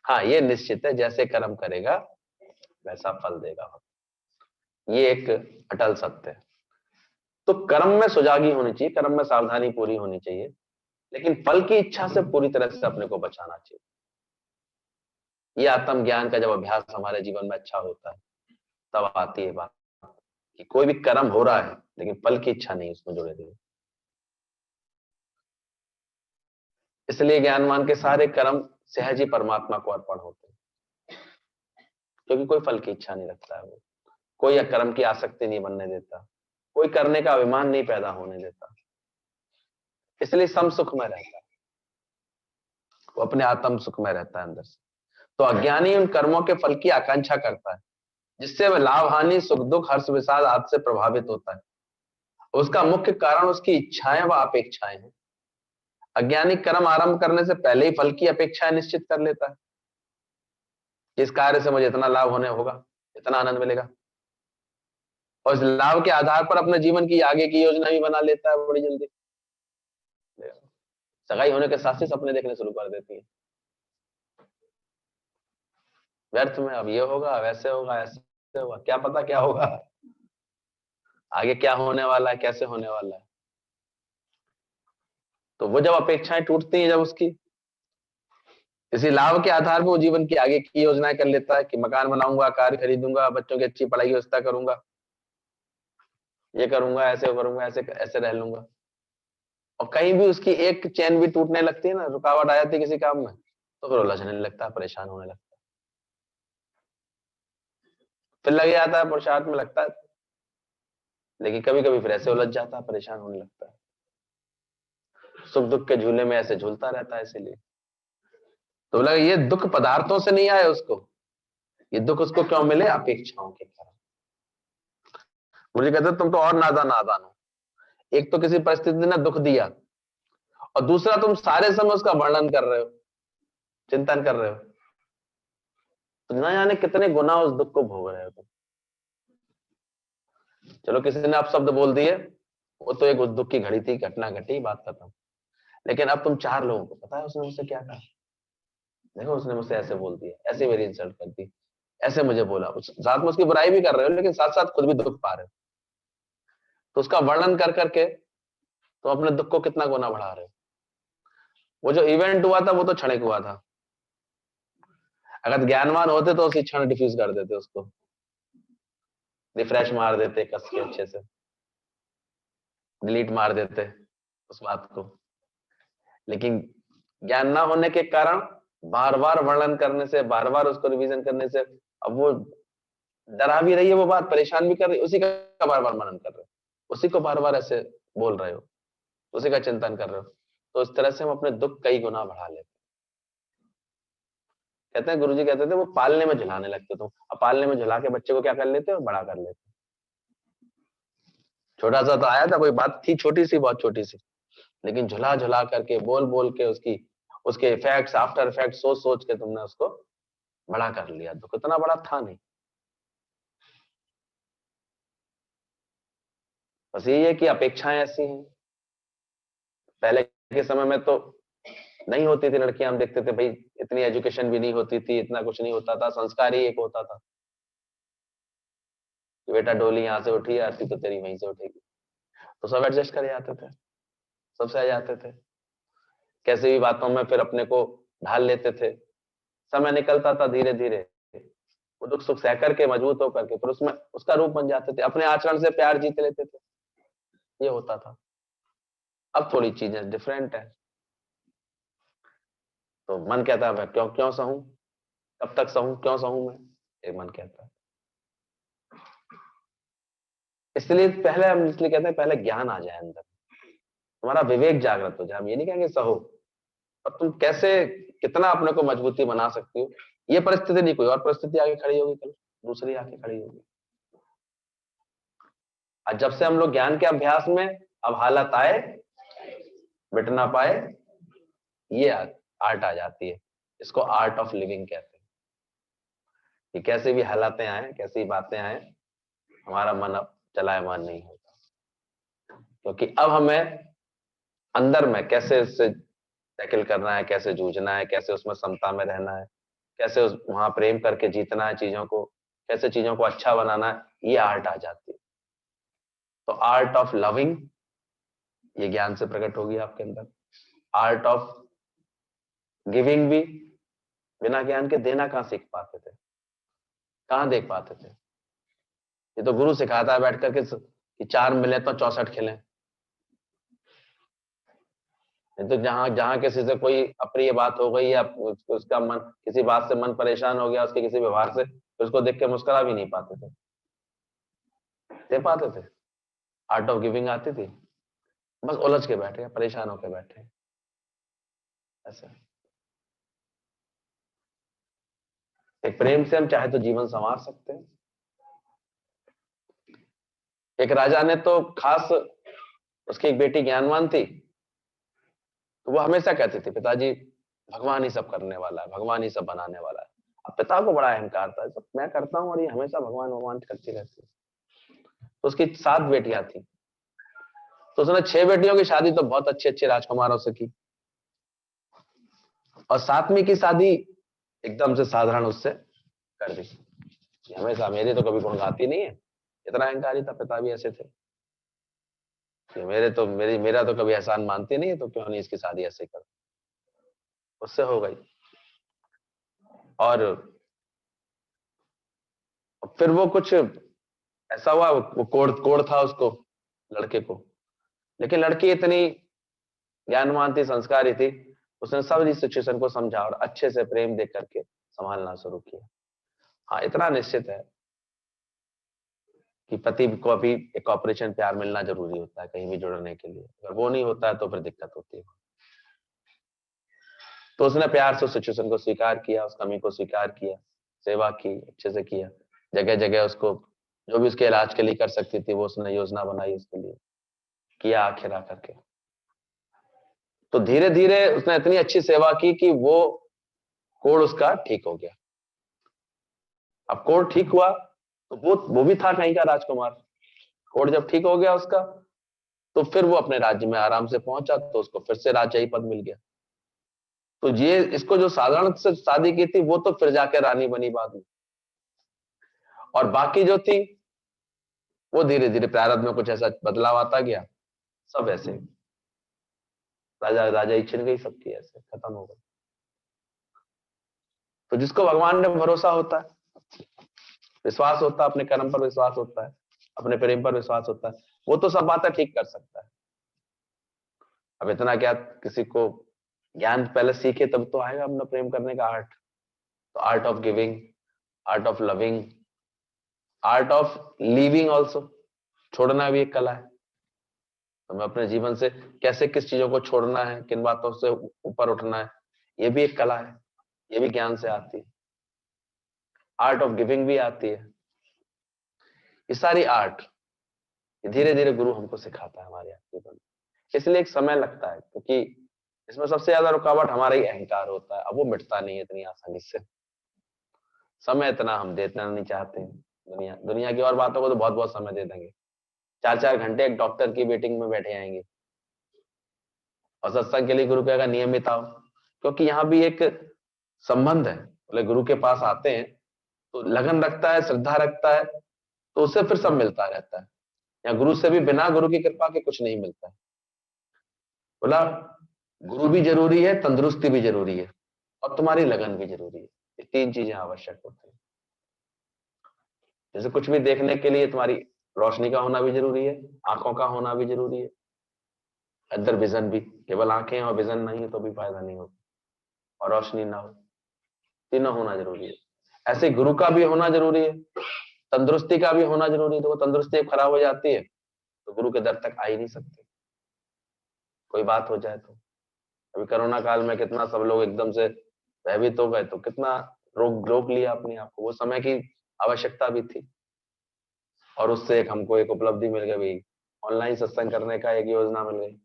हाँ, ये निश्चित है, जैसे कर्म करेगा वैसा फल देगा, ये एक अटल सत्य है। तो कर्म में सुजागी होनी चाहिए, कर्म में सावधानी पूरी होनी चाहिए, लेकिन फल की इच्छा से पूरी तरह से अपने को बचाना चाहिए। ये आत्मज्ञान का जब अभ्यास हमारे जीवन में अच्छा होता है, तब आती है बात कि कोई भी कर्म हो रहा है, लेकिन फल की इच्छा नहीं उसमें जुड़े रही। इसलिए ज्ञानवान के सारे कर्म सहज ही परमात्मा को अर्पण होते हैं, क्योंकि कोई फल की इच्छा नहीं रखता है वो, कोई कर्म की आसक्ति नहीं बनने देता, कोई करने का अभिमान नहीं पैदा होने देता, इसलिए सम सुख में रहता है, वो अपने आत्म सुख में रहता है अंदर से। तो अज्ञानी उन कर्मों के फल की आकांक्षा करता है, जिससे वह लाभ हानि सुख दुख हर्ष विषाद आदि से प्रभावित होता है। उसका मुख्य कारण उसकी इच्छाएं व अपेक्षाएं हैं। अज्ञानी कर्म आरंभ करने से पहले ही फल की अपेक्षाएं निश्चित कर लेता है कि इस कार्य से मुझे इतना लाभ होने होगा, इतना आनंद मिलेगा, और इस लाभ के आधार पर अपने जीवन की आगे की योजना भी बना लेता है बड़ी जल्दी। सगाई होने के साथ ही सपने देखने शुरू कर देती है, व्यर्थ में, अब ये होगा, वैसे होगा, ऐसे होगा, क्या पता क्या होगा आगे, क्या होने वाला है, कैसे होने वाला है। तो वो जब अपेक्षाएं टूटती हैं, जब उसकी इसी लाभ के आधार पर वो जीवन की आगे की योजनाएं कर लेता है कि मकान बनाऊंगा, कार खरीदूंगा, बच्चों की अच्छी पढ़ाई व्यवस्था करूंगा, ये करूंगा, ऐसे करूंगा, ऐसे ऐसे रह लूंगा। और कहीं भी उसकी एक चैन भी टूटने लगती है ना, रुकावट आ जाती है किसी काम में, तो फिर उलझने लगता है, परेशान होने लगता है, फिर लग जाता है, पुरुषार्थ में लगता है, लेकिन कभी कभी फिर ऐसे उलझ जाता है, परेशान होने लगता है, सुख दुख के झूले में ऐसे झूलता रहता है। इसीलिए तो बोला ये दुख पदार्थों से नहीं आए उसको, ये दुख उसको क्यों मिले, अपेक्षाओं के कारण। मुझे कहते तुम तो और नादान नादान हो, एक तो किसी परिस्थिति ने दुख दिया, और दूसरा तुम सारे समय उसका वर्णन कर रहे हो, चिंतन कर रहे हो, तो ना जाने कितने गुना उस दुख को भोग रहे हो तुम। चलो किसी ने आप शब्द बोल दिए, वो तो एक उस दुख की घड़ी थी, घटना घटी, बात खत्म। लेकिन अब तुम 4 लोगों को पता है उसने मुझसे क्या कहा, देखो उसने मुझसे ऐसे बोल दिया, ऐसे मेरी इंसल्ट कर दी, ऐसे मुझे बोला, साथ में उसकी बुराई भी कर रहे हो, लेकिन साथ साथ खुद भी दुख पा रहे हो, तो उसका वर्णन कर करके तो अपने दुख को कितना गुना बढ़ा रहे हो। वो जो इवेंट हुआ था वो तो क्षणिक हुआ था, अगर ज्ञानवान होते तो उसी क्षण डिफ्यूज कर देते, उसको रिफ्रेश मार देते कस के, अच्छे से डिलीट मार देते उस बात को। लेकिन ज्ञान ना होने के कारण बार बार वर्णन करने से, बार बार उसको रिवीजन करने से, अब वो डरा भी रही है वो बात, परेशान भी कर रही, उसी का बार बार मनन कर रहे हो, उसी को बार बार ऐसे बोल रहे हो, उसी का चिंतन कर रहे हो, तो इस तरह से हम अपने दुख कई गुना बढ़ा लेते। कहते हैं गुरुजी कहते थे वो पालने में झुलाने लगते तुम, अब पालने में झुला के बच्चे को क्या कर लेते हो, बड़ा कर लेते। छोटा सा तो आया था, कोई बात थी छोटी सी, बहुत छोटी सी, लेकिन झुला झुला करके, बोल बोल के उसकी, उसके इफेक्ट्स, आफ्टर इफेक्ट सोच सोच के तुमने उसको बड़ा कर लिया, दुख इतना बड़ा था नहीं। बस यही है कि अपेक्षाएं ऐसी हैं। पहले के समय में तो नहीं होती थी लड़कियां, हम देखते थे भाई इतनी एजुकेशन भी नहीं होती थी, इतना कुछ नहीं होता था, संस्कार ही एक होता था कि बेटा डोली यहाँ से उठी, आरती तो तेरी वहीं से उठेगी, तो सब एडजस्ट कर जाते थे, सबसे आ जाते थे, कैसे भी बातों में फिर अपने को ढाल लेते थे। समय निकलता था धीरे धीरे, वो दुख सुख सह करके, मजबूत होकर के फिर उसमें उसका रूप बन जाते थे, अपने आचरण से प्यार जीत लेते थे, ये होता था। अब थोड़ी चीजें डिफरेंट है, तो मन कहता है क्यों क्यों सहूं, कब तक सहूं, क्यों सहूं मैं, एक मन कहता है। इसलिए पहले हम इसलिए कहते हैं पहले ज्ञान आ जाए अंदर, तुम्हारा विवेक जागृत हो जाए। हम ये नहीं कहेंगे सहो, और तुम कैसे कितना अपने को मजबूती बना सकती हो, ये परिस्थिति नहीं, कोई और परिस्थिति आगे खड़ी होगी, कल दूसरी आके खड़ी होगी। और जब से हम लोग ज्ञान के अभ्यास में, अब हालत आए मिट ना पाए, ये आर्ट आ जाती है, इसको आर्ट ऑफ लिविंग कहते हैं, कि कैसे भी हालातें आए, कैसी बातें आए, हमारा मन अब चलायमान नहीं होता, क्योंकि अब हमें अंदर में कैसे इससे टैकल करना है, कैसे जूझना है, कैसे उसमें समता में रहना है, कैसे वहां प्रेम करके जीतना है चीजों को, कैसे चीजों को अच्छा बनाना है, ये आर्ट आ जाती है। तो आर्ट ऑफ लविंग ये ज्ञान से प्रकट होगी आपके अंदर। आर्ट ऑफ गिविंग भी बिना ज्ञान के देना कहां सीख पाते थे, कहां देख पाते थे। ये तो गुरु सिखाता है बैठ करके कि 4 मिले तो 64 खिले। तो जहां जहां किसी से कोई अप्रिय बात हो गई या उसका मन किसी बात से मन परेशान हो गया उसके किसी व्यवहार से, तो उसको देख के मुस्कुरा भी नहीं पाते थे, दे पाते थे। आर्ट ऑफ गिविंग आती थी, बस उलझ के बैठे, परेशान होकर बैठे ऐसा। एक प्रेम से हम चाहे तो जीवन संवार सकते हैं। एक राजा ने तो खास, उसकी एक बेटी ज्ञानवान थी, तो वो हमेशा कहती थी पिताजी भगवान ही सब करने वाला है, भगवान ही सब बनाने वाला है। अब पिता को बड़ा अहंकार था, सब मैं करता हूँ और ये हमेशा भगवान भगवान करती रहती है। तो उसकी 7 बेटियां थी, तो उसने 6 बेटियों की शादी तो बहुत अच्छे अच्छे राजकुमारों से की, और 7वीं की शादी एकदम से साधारण उससे कर दी। हमेशा मेरी तो कभी गुण गाती नहीं है, इतना अहंकारी था। पिता भी ऐसे थे कि मेरा तो कभी एहसान मानती नहीं है, तो क्यों नहीं इसकी शादी ऐसे कर। उससे हो गई। और फिर वो कुछ ऐसा हुआ, वो कोड़ कोड़ था उसको, लड़के को, लेकिन लड़की इतनी ज्ञानवान थी, संस्कारी थी, उसने सब इस सिचुएशन को समझा और अच्छे से प्रेम दे करके संभालना शुरू किया। हाँ, इतना निश्चित है कि पति को भी एक ऑपरेशन प्यार मिलना जरूरी होता है कहीं भी जुड़ने के लिए। अगर वो नहीं होता है तो फिर दिक्कत होती है। तो उसने प्यार से उस सिचुएशन को स्वीकार किया, उस कमी को स्वीकार किया, सेवा की, अच्छे से किया। जगह जगह उसको जो भी उसके इलाज के लिए कर सकती थी वो उसने योजना बनाई, उसके लिए किया आखिर आकर के। तो धीरे धीरे उसने इतनी अच्छी सेवा की कि वो कोढ़ उसका ठीक हो गया। अब कोढ़ ठीक हुआ तो वो भी था कहीं का राजकुमार। कोढ़ जब ठीक हो गया उसका, तो फिर वो अपने राज्य में आराम से पहुंचा, तो उसको फिर से राजशाही पद मिल गया। तो ये इसको जो साधारण से शादी की थी वो तो फिर जाके रानी बनी बाद में, और बाकी जो थी वो धीरे धीरे प्रारब्ध में कुछ ऐसा बदलाव आता गया, सब ऐसे राजा राजा ही छिन गई सबकी, ऐसे खत्म हो गई। तो जिसको भगवान ने भरोसा होता है, विश्वास होता है, अपने कर्म पर विश्वास होता है, अपने प्रेम पर विश्वास होता है, वो तो सब बातें ठीक कर सकता है। अब इतना क्या, किसी को ज्ञान पहले सीखे तब तो आएगा अपना प्रेम करने का आर्ट। तो art of giving, art of loving, art of living also, छोड़ना भी एक कला है। हमें अपने जीवन से कैसे किस चीजों को छोड़ना है, किन बातों से ऊपर उठना है, ये भी एक कला है, ये भी ज्ञान से आती है। आर्ट ऑफ गिविंग भी आती है। ये सारी आर्ट धीरे धीरे गुरु हमको सिखाता है हमारे जीवन में। इसलिए एक समय लगता है, क्योंकि इसमें सबसे ज्यादा रुकावट हमारा ही अहंकार होता है। अब वो मिटता नहीं है इतनी आसानी से, समय इतना हम देना नहीं चाहते हैं। दुनिया दुनिया की और बातों को तो बहुत बहुत समय दे देंगे, 4 4 घंटे एक डॉक्टर की मीटिंग में बैठे आएंगे, और सत्संग के लिए गुरु कहेगा नियमित आओ, क्योंकि यहाँ भी एक संबंध है। बोले गुरु के पास आते हैं तो लगन रखता है, श्रद्धा रखता है, तो उससे फिर सब मिलता रहता है। या गुरु से भी बिना गुरु की कृपा के कुछ नहीं मिलता है। बोला गुरु भी जरूरी है, तंदुरुस्ती भी जरूरी है, और तुम्हारी लगन भी जरूरी है। ये 3 चीजें आवश्यक होती है। जैसे कुछ भी देखने के लिए तुम्हारी रोशनी का होना भी जरूरी है, आंखों का होना भी जरूरी है, अंदर विजन भी। केवल आंखें और विजन नहीं तो भी फायदा नहीं होता, और रोशनी ना हो, तीनों होना जरूरी है। ऐसे गुरु का भी होना जरूरी है, तंदुरुस्ती का भी होना जरूरी है। तो वो तंदुरुस्ती खराब हो जाती है तो गुरु के दर तक आ ही नहीं सकते, कोई बात हो जाए तो। अभी कोरोना काल में कितना सब लोग एकदम से भयभीत हो गए, तो कितना रोक रोक लिया अपने आप को। वो समय की आवश्यकता भी थी, और उससे एक हमको एक उपलब्धि मिल गई भाई, ऑनलाइन सत्संग करने का एक योजना मिल गई।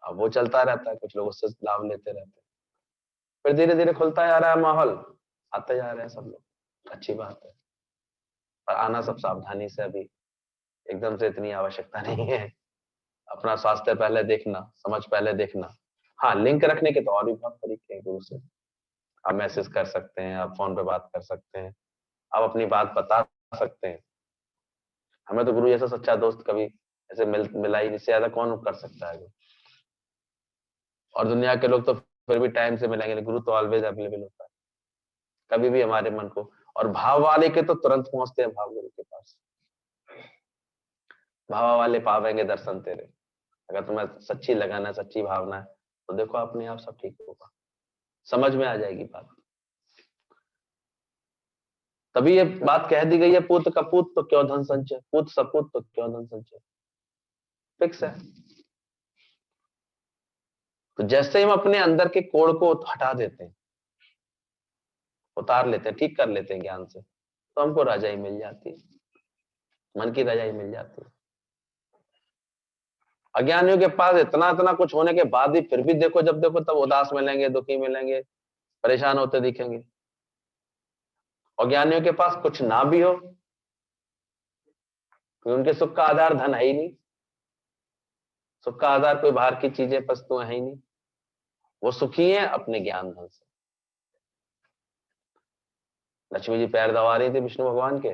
अब वो चलता रहता है, कुछ लोग उससे लाभ लेते रहते हैं। फिर धीरे धीरे खुलता जा रहा है माहौल, आते जा रहे हैं सब लोग, अच्छी बात है। पर आना सब सावधानी से, अभी एकदम से इतनी आवश्यकता नहीं है। अपना स्वास्थ्य पहले देखना, समझ पहले देखना। हाँ, लिंक रखने के तो और भी बहुत तरीके हैं गुरु से। आप मैसेज कर सकते हैं, आप फोन पे बात कर सकते हैं, आप अपनी बात बता सकते हैं। हमें तो गुरु जैसा सच्चा दोस्त कभी ऐसे मिला ही, इससे ज्यादा कौन कर सकता है। और दुनिया के लोग तो फिर भी टाइम से मिलेंगे, गुरु तो ऑलवेज अवेलेबल होता है, कभी भी हमारे मन को। और भाव वाले के तो तुरंत पहुंचते हैं भाव गुरु के पास। भावा वाले पावेंगे दर्शन तेरे। अगर तुम्हें सच्ची लगन है, सच्ची भावना है, तो देखो अपने आप सब ठीक होगा, समझ में आ जाएगी बात। तभी ये बात कह दी गई है, पूत कपूत तो क्यों धन संचय, पूत सपूत तो क्यों धन संचय, फिक्स है। तो जैसे हम अपने अंदर के कोड़ को हटा देते हैं, उतार लेते हैं, ठीक कर लेते हैं ज्ञान से, तो हमको रजाई मिल जाती है, मन की रजाई मिल जाती है। अज्ञानियों के पास इतना इतना कुछ होने के बाद भी फिर भी देखो, जब देखो तब उदास मिलेंगे, दुखी मिलेंगे, परेशान होते दिखेंगे। और ज्ञानियों के पास कुछ ना भी हो, क्योंकि उनके सुख का आधार धन है ही नहीं, सुख का आधार कोई बाहर की चीजें वस्तुएं है ही नहीं, वो सुखी है अपने ज्ञान धन से। लक्ष्मी जी पैर दबा रही थी विष्णु भगवान के,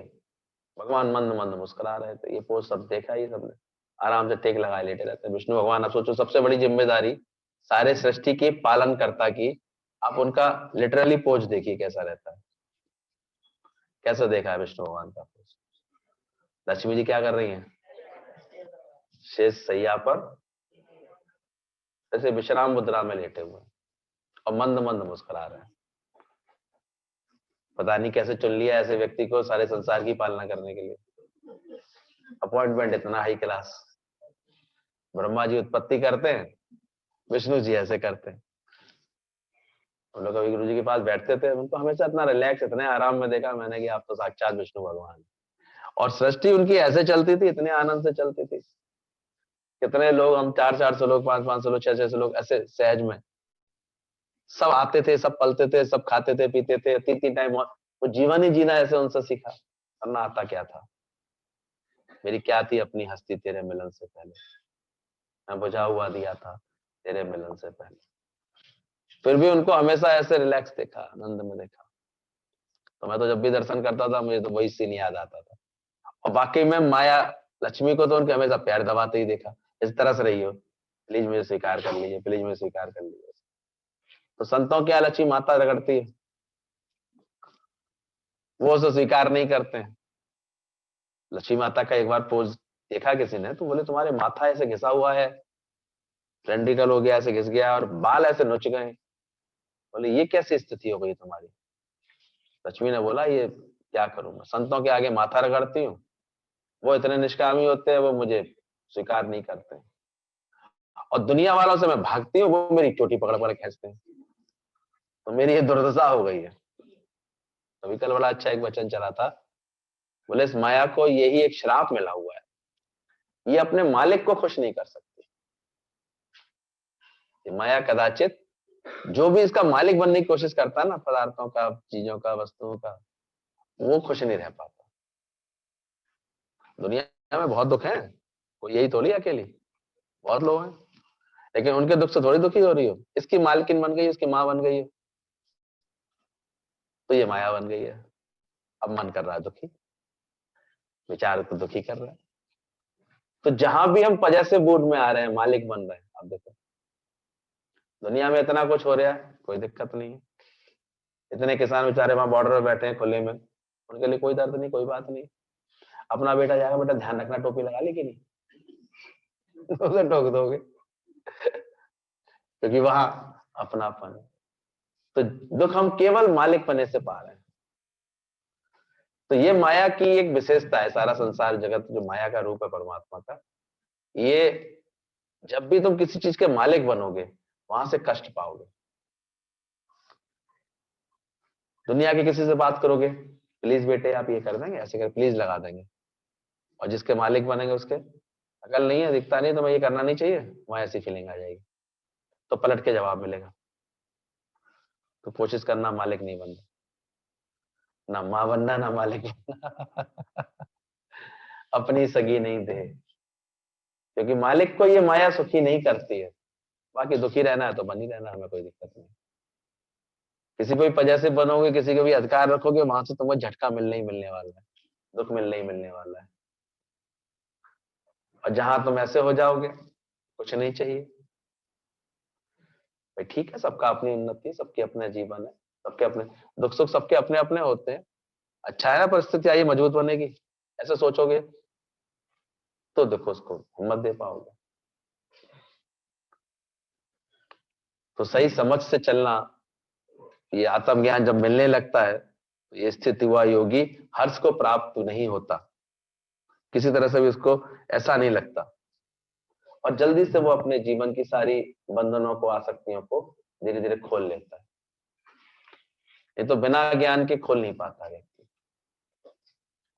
भगवान मंद मंद मुस्कुरा रहे थे। ये पोज सब देखा ही सबने, आराम से टेक लगाए लेटे रहते हैं विष्णु भगवान। अब सोचो सबसे बड़ी जिम्मेदारी सारे सृष्टि की पालनकर्ता की, आप उनका लिटरली पोज देखिए कैसा रहता है, कैसा देखा है विष्णु भगवान का पोज। लक्ष्मी जी क्या कर रही हैं, शेष सैया पर जैसे विश्राम मुद्रा में लेटे हुए और मंद मंद मुस्कुरा रहे हैं। पता नहीं कैसे चुन लिया ऐसे व्यक्ति को सारे संसार की पालना करने के लिए, अपॉइंटमेंट इतना हाई क्लास। ब्रह्मा जी उत्पत्ति करते हैं, विष्णु जी ऐसे करते हैं। हम लोग कभी गुरु जी के पास बैठते थे, उनको हमेशा इतना रिलैक्स, इतने आराम में देखा मैंने कि आप तो साक्षात विष्णु भगवान हैं। और सृष्टि उनकी ऐसे चलती थी, इतने आनंद से चलती थी। कितने लोग, हम 400 लोग, 500 लोग, 600 लोग ऐसे सहज में सब आते थे, सब पलते थे, सब खाते थे, पीते थे, 3 टाइम। वो जीवन ही जीना ऐसे उनसे सीखा, करना आता क्या था। मेरी क्या थी अपनी हस्ती तेरे मिलन से पहले, मैं बुझा हुआ दिया था तेरे मिलन से पहले। फिर भी उनको हमेशा ऐसे रिलैक्स देखा, आनंद में देखा। तो मैं तो जब भी दर्शन करता था मुझे तो वही सीन याद आता था। और वाकई में माया लक्ष्मी को तो उनके हमेशा प्यार दबाते ही देखा, इस तरह से रही हो, प्लीज मुझे स्वीकार कर लीजिए, प्लीज मुझे स्वीकार कर लीजिए। तो संतों क्या लक्ष्मी माता रगड़ती है, वो उसे स्वीकार नहीं करते हैं। लक्ष्मी माता का एक बार पोज देखा किसी ने, तो बोले तुम्हारे माथा ऐसे घिसा हुआ है, ट्रेंडिकल हो गया, ऐसे घिस गया और बाल ऐसे नोच गए। बोले ये कैसी स्थिति हो गई तुम्हारी। लक्ष्मी ने बोला ये क्या करूं मैं, संतों के आगे माथा रगड़ती हूँ, वो इतने निष्कामी होते हैं, वो मुझे स्वीकार नहीं करते। और दुनिया वालों से मैं भागती हूँ, वो मेरी चोटी पकड़ पकड़ खींचते हैं। तो मेरी ये दुर्दशा हो गई है। तभी कल बड़ा अच्छा एक वचन चला था, बोले इस माया को यही एक श्राप मिला हुआ है, ये अपने मालिक को खुश नहीं कर सकती। ये माया कदाचित जो भी इसका मालिक बनने की कोशिश करता है ना, पदार्थों का, चीजों का, वस्तुओं का, वो खुश नहीं रह पाता। दुनिया में बहुत दुख है, कोई यही थोड़ी अकेली, बहुत लोग हैं, लेकिन उनके दुख से थोड़ी दुखी हो रही हो। इसकी मालकिन बन गई, उसकी माँ बन गई है, तो ये माया बन गई है। अब मन कर रहा है दुखी, विचार को दुखी कर रहा है। तो जहां भी हम पजेसिव मूड में आ रहे हैं, मालिक बन रहे हैं। अब देखो दुनिया में इतना कुछ हो रहा है, कोई दिक्कत नहीं है। इतने किसान बेचारे वहां बॉर्डर में बैठे हैं खुले में, उनके लिए कोई दर्द नहीं, कोई बात नहीं। अपना बेटा जाएगा, बेटा ध्यान रखना टोपी लगा ली कि नहीं, उसे टोक दोगे, क्योंकि वहां अपनापन है। तो दुख हम केवल मालिक पने से पा रहे हैं। तो ये माया की एक विशेषता है, सारा संसार जगत जो माया का रूप है परमात्मा का, ये जब भी तुम किसी चीज के मालिक बनोगे वहां से कष्ट पाओगे। दुनिया के किसी से बात करोगे, प्लीज बेटे आप ये कर देंगे, ऐसे कर, प्लीज लगा देंगे। और जिसके मालिक बनेंगे उसके अकल नहीं है, दिखता नहीं, तो मैं ये करना नहीं चाहिए, वहां ऐसी फीलिंग आ जाएगी, तो पलट के जवाब मिलेगा। तो कोशिश करना मालिक नहीं बनना, ना मां बनना, ना मालिक बनना। अपनी सगी नहीं दे, क्योंकि मालिक को ये माया सुखी नहीं करती है। बाकी दुखी रहना है तो बनी रहना, हमें कोई दिक्कत नहीं। किसी को भी पजेसिव बनोगे, किसी को भी अधिकार रखोगे, वहां से तुमको झटका मिलने ही मिलने वाला है, दुख मिलने ही मिलने वाला है। और जहां तुम ऐसे हो जाओगे, कुछ नहीं चाहिए भाई, ठीक है, सबका अपनी उन्नति, सबके अपने जीवन है, सबके अपने दुख सुख, सबके अपने अपने होते हैं। अच्छा है ना, परिस्थिति आई मजबूत होने की, ऐसे सोचोगे तो देखो उसको हिम्मत दे पाओगे। तो सही समझ से चलना, ये आत्मज्ञान जब मिलने लगता है तो ये स्थिति हुआ योगी हर्ष को प्राप्त नहीं होता, किसी तरह से भी उसको ऐसा नहीं लगता, और जल्दी से वो अपने जीवन की सारी बंधनों को, आसक्तियों को धीरे धीरे खोल लेता है। ये तो बिना ज्ञान के खोल नहीं पाता व्यक्ति।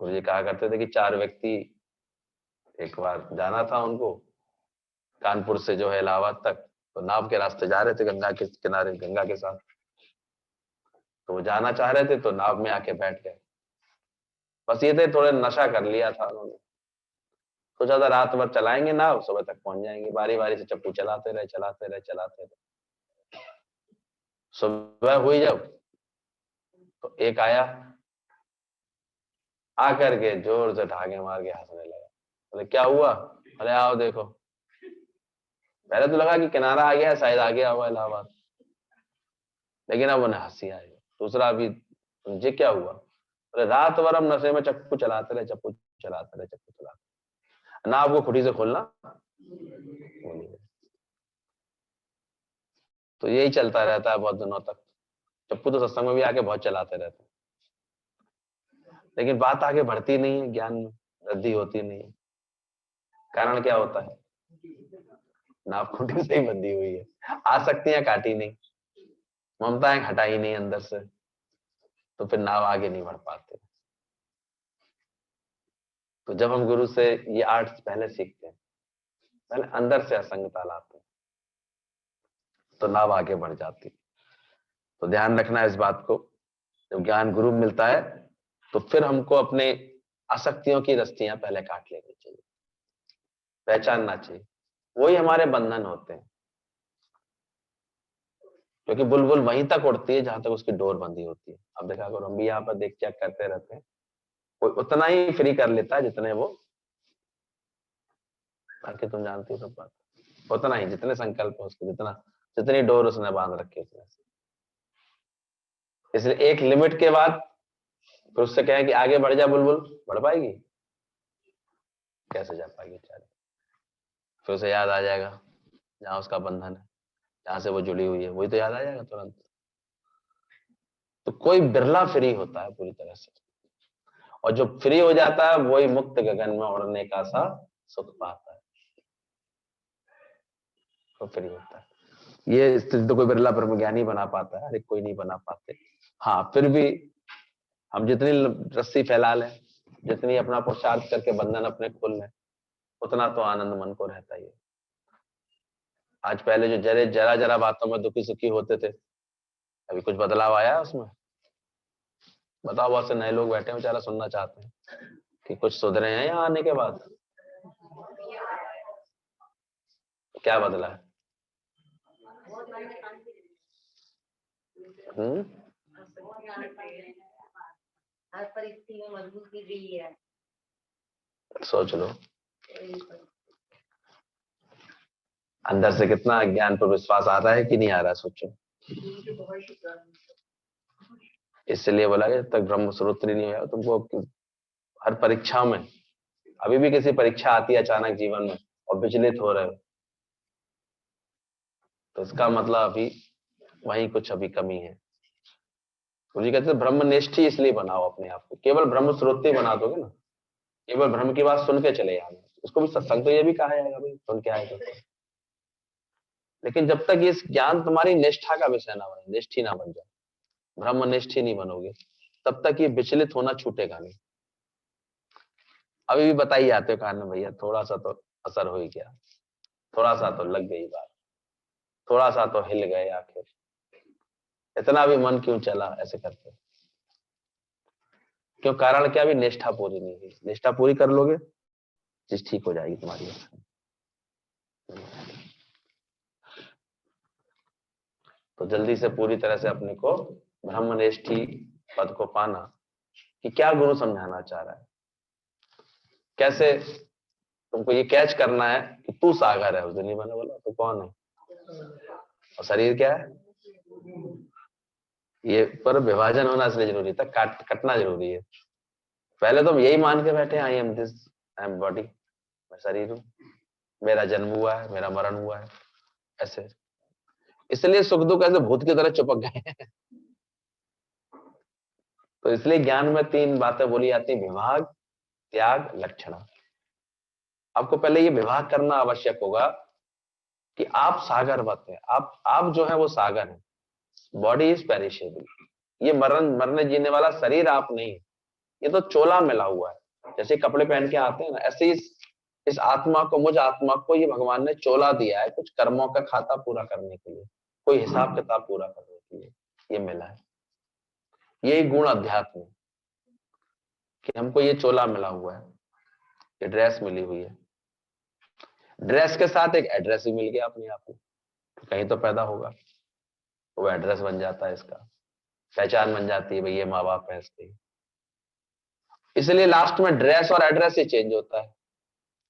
गुरु जी कहा करते थे कि 4 व्यक्ति, एक बार जाना था उनको कानपुर से जो है इलाहाबाद तक, तो नाव के रास्ते जा रहे थे गंगा के किनारे, गंगा के साथ। तो वो जाना चाह रहे थे तो नाव में आके बैठ गए। बस ये थे थोड़े नशा कर लिया था उन्होंने, सोचा था रात भर चलाएंगे नाव, सुबह तक पहुंच जाएंगे। बारी बारी से चप्पू चलाते रहे, चलाते रहे, चलाते रहे। सुबह हुई जब, तो एक आया, आकर के जोर से ढाके मार के हंसने लगा। बोले क्या हुआ? अरे आओ देखो। पहले तो लगा कि किनारा आ गया, शायद आ गया हुआ इलाहाबाद, लेकिन अब उन्हें हंसी आई। दूसरा भी, मुझे क्या हुआ? अरे रात भर हम नशे में चप्पू चलाते रहे, चप्पू चलाते रहे, चप्पू चलाते, ना आपको खुटी से खोलना। तो यही चलता रहता है बहुत दिनों तक। चप्पू तो सत्संग में भी आके बहुत चलाते रहते हैं, लेकिन बात आगे बढ़ती नहीं है, ज्ञान में वृद्धि होती नहीं है। कारण क्या होता है? नाव खूंटी से ही बंधी हुई है, आसक्तियां काटी नहीं, ममताएं हटाई नहीं अंदर से, तो फिर नाव आगे नहीं बढ़ पाते। तो जब हम गुरु से ये आर्ट्स पहले सीखते हैं, पहले अंदर से असंगता लाते हैं, तो नाव आगे बढ़ जाती। तो ध्यान रखना इस बात को, जब ज्ञान गुरु मिलता है तो फिर हमको अपने आसक्तियों की रस्तियां पहले काट लेनी चाहिए, पहचानना चाहिए, वही हमारे बंधन होते हैं। क्योंकि बुलबुल वहीं तक उड़ती है जहां तक उसकी डोर बंधी होती है। अब देखा करो, हम भी यहाँ पर देख चेक करते रहते हैं, कोई उतना ही फ्री कर लेता है जितने वो, बाकी तुम जानती हो सब बात, उतना ही जितने संकल्प है उसके, जितना जितनी डोर उसने बांध रखी है उसने। इसलिए एक लिमिट के बाद फिर उससे कहें कि आगे बढ़ जा बुलबुल, बढ़ पाएगी? कैसे जा पाएगी बेचारी? फिर उसे याद आ जाएगा जहां उसका बंधन है, जहां से वो जुड़ी हुई है, वही तो याद आ जाएगा तुरंत। तो कोई बिरला फ्री होता है पूरी तरह से, और जो फ्री हो जाता है वही मुक्त गगन में उड़ने का सा सुख पाता है, वो फ्री होता है। ये स्थिति तो कोई बिरला ब्रह्मज्ञानी बना पाता है, अरे कोई नहीं बना पाते। हाँ, फिर भी हम जितनी रस्सी फैला लें, जितनी अपना पुरुषार्थ करके बंधन अपने खोल लें, उतना तो आनंद मन को रहता ही है। आज पहले जो जरा जरा बातों में दुखी सुखी होते थे, अभी कुछ बदलाव आया उसमें? बताओ, बहुत से नए लोग बैठे हैं बेचारा, सुनना चाहते हैं कि कुछ सुधरे हैं यहाँ आने के बाद। क्या बदला है? हर परिस्थिति में मजबूती रही है। सोच लो अंदर से कितना ज्ञान पर विश्वास आ रहा है कि नहीं आ रहा है, सोचो। इसलिए बोला कि जब तक ब्रह्म श्रोत्री नहीं हुआ तुमको हर परीक्षा में, अभी भी किसी परीक्षा आती है अचानक जीवन में और विचलित हो रहे हो, तो इसका मतलब अभी वहीं कुछ अभी कमी है। गुरु जी कहते हैं ब्रह्मनिष्ठ ही इसलिए बनाओ अपने आप को, केवल ब्रह्म श्रोत्री बना दोगे ना, केवल ब्रह्म की बात सुन के चले आना, उसको भी सत्संग तो ये भी कहा जाएगा भाई सुन के आएगा, लेकिन जब तक ये ज्ञान तुम्हारी निष्ठा का विषय ना बने, निष्ठ ही ना बन जाए, ब्रह्मनिष्ठ ही नहीं बनोगे, तब तक ये विचलित होना छूटेगा नहीं। अभी भी बताई जाते हो कारण भैया, थोड़ा सा तो असर हो ही गया, थोड़ा सा तो लग गई बात, थोड़ा सा तो हिल गए, आखिर इतना भी मन क्यों चला, ऐसे करते। क्यों? कारण क्या? भी निष्ठा पूरी नहीं हुई। निष्ठा पूरी कर लोगे, चीज ठीक हो जाएगी तुम्हारी। तो जल्दी से पूरी तरह से अपने को ब्रह्मनिष्ठी पद को पाना, कि क्या गुरु समझाना चाह रहा है, कैसे तुमको ये कैच करना है कि तू सागर है। उस दिन मैंने बोला तो कौन है, और शरीर क्या है, ये पर विभाजन होना इसलिए जरूरी था, कटना जरूरी है। पहले तो हम यही मान के बैठे I am this, I am body, मैं शरीर हूं, मेरा जन्म हुआ है, मेरा मरण हुआ है, ऐसे। इसलिए सुख दुख ऐसे भूत की तरह चिपक गए हैं। तो इसलिए ज्ञान में 3 बातें बोली जाती हैं, विभाग, त्याग, लक्षणा। आपको पहले ये विभाग करना आवश्यक होगा कि आप सागरवत हैं, आप जो है वो सागर है। बॉडी इज पेरिशेबल, ये मरने जीने वाला शरीर आप नहीं है, ये तो चोला मिला हुआ है। जैसे कपड़े पहन के आते हैं ना, ऐसे इस आत्मा को, मुझ आत्मा को ये भगवान ने चोला दिया है, कुछ कर्मों का खाता पूरा करने के लिए, कोई हिसाब किताब पूरा करने के लिए ये मिला है। यही गुण अध्यात्म है कि हमको ये चोला मिला हुआ है, ये ड्रेस मिली हुई है। ड्रेस के साथ एक एड्रेस भी मिल गया अपने आप को, कहीं तो पैदा होगा, तो वो एड्रेस बन जाता है, इसका पहचान बन जाती है, भाई ये माँ बाप है इसके। इसलिए लास्ट में ड्रेस और एड्रेस ही चेंज होता है,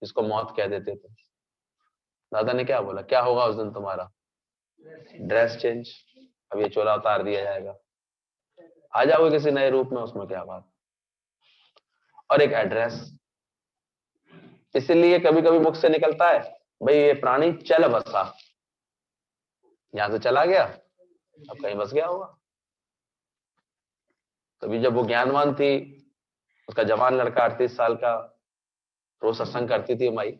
जिसको मौत कह देते थे। दादा ने क्या बोला, क्या होगा उस दिन तुम्हारा? Dress change. अब ये चोला उतार दिया जाएगा, आ जाओगे किसी नए रूप में, उसमें क्या बात। और एक एड्रेस, इसलिए कभी कभी मुख से निकलता है, भाई ये प्राणी चल बसा, यहां से चला गया, अब कहीं बस गया होगा। तभी जब वो ज्ञानवान थी, उसका जवान लड़का 38 साल का, रोज सत्संग करती थी माई,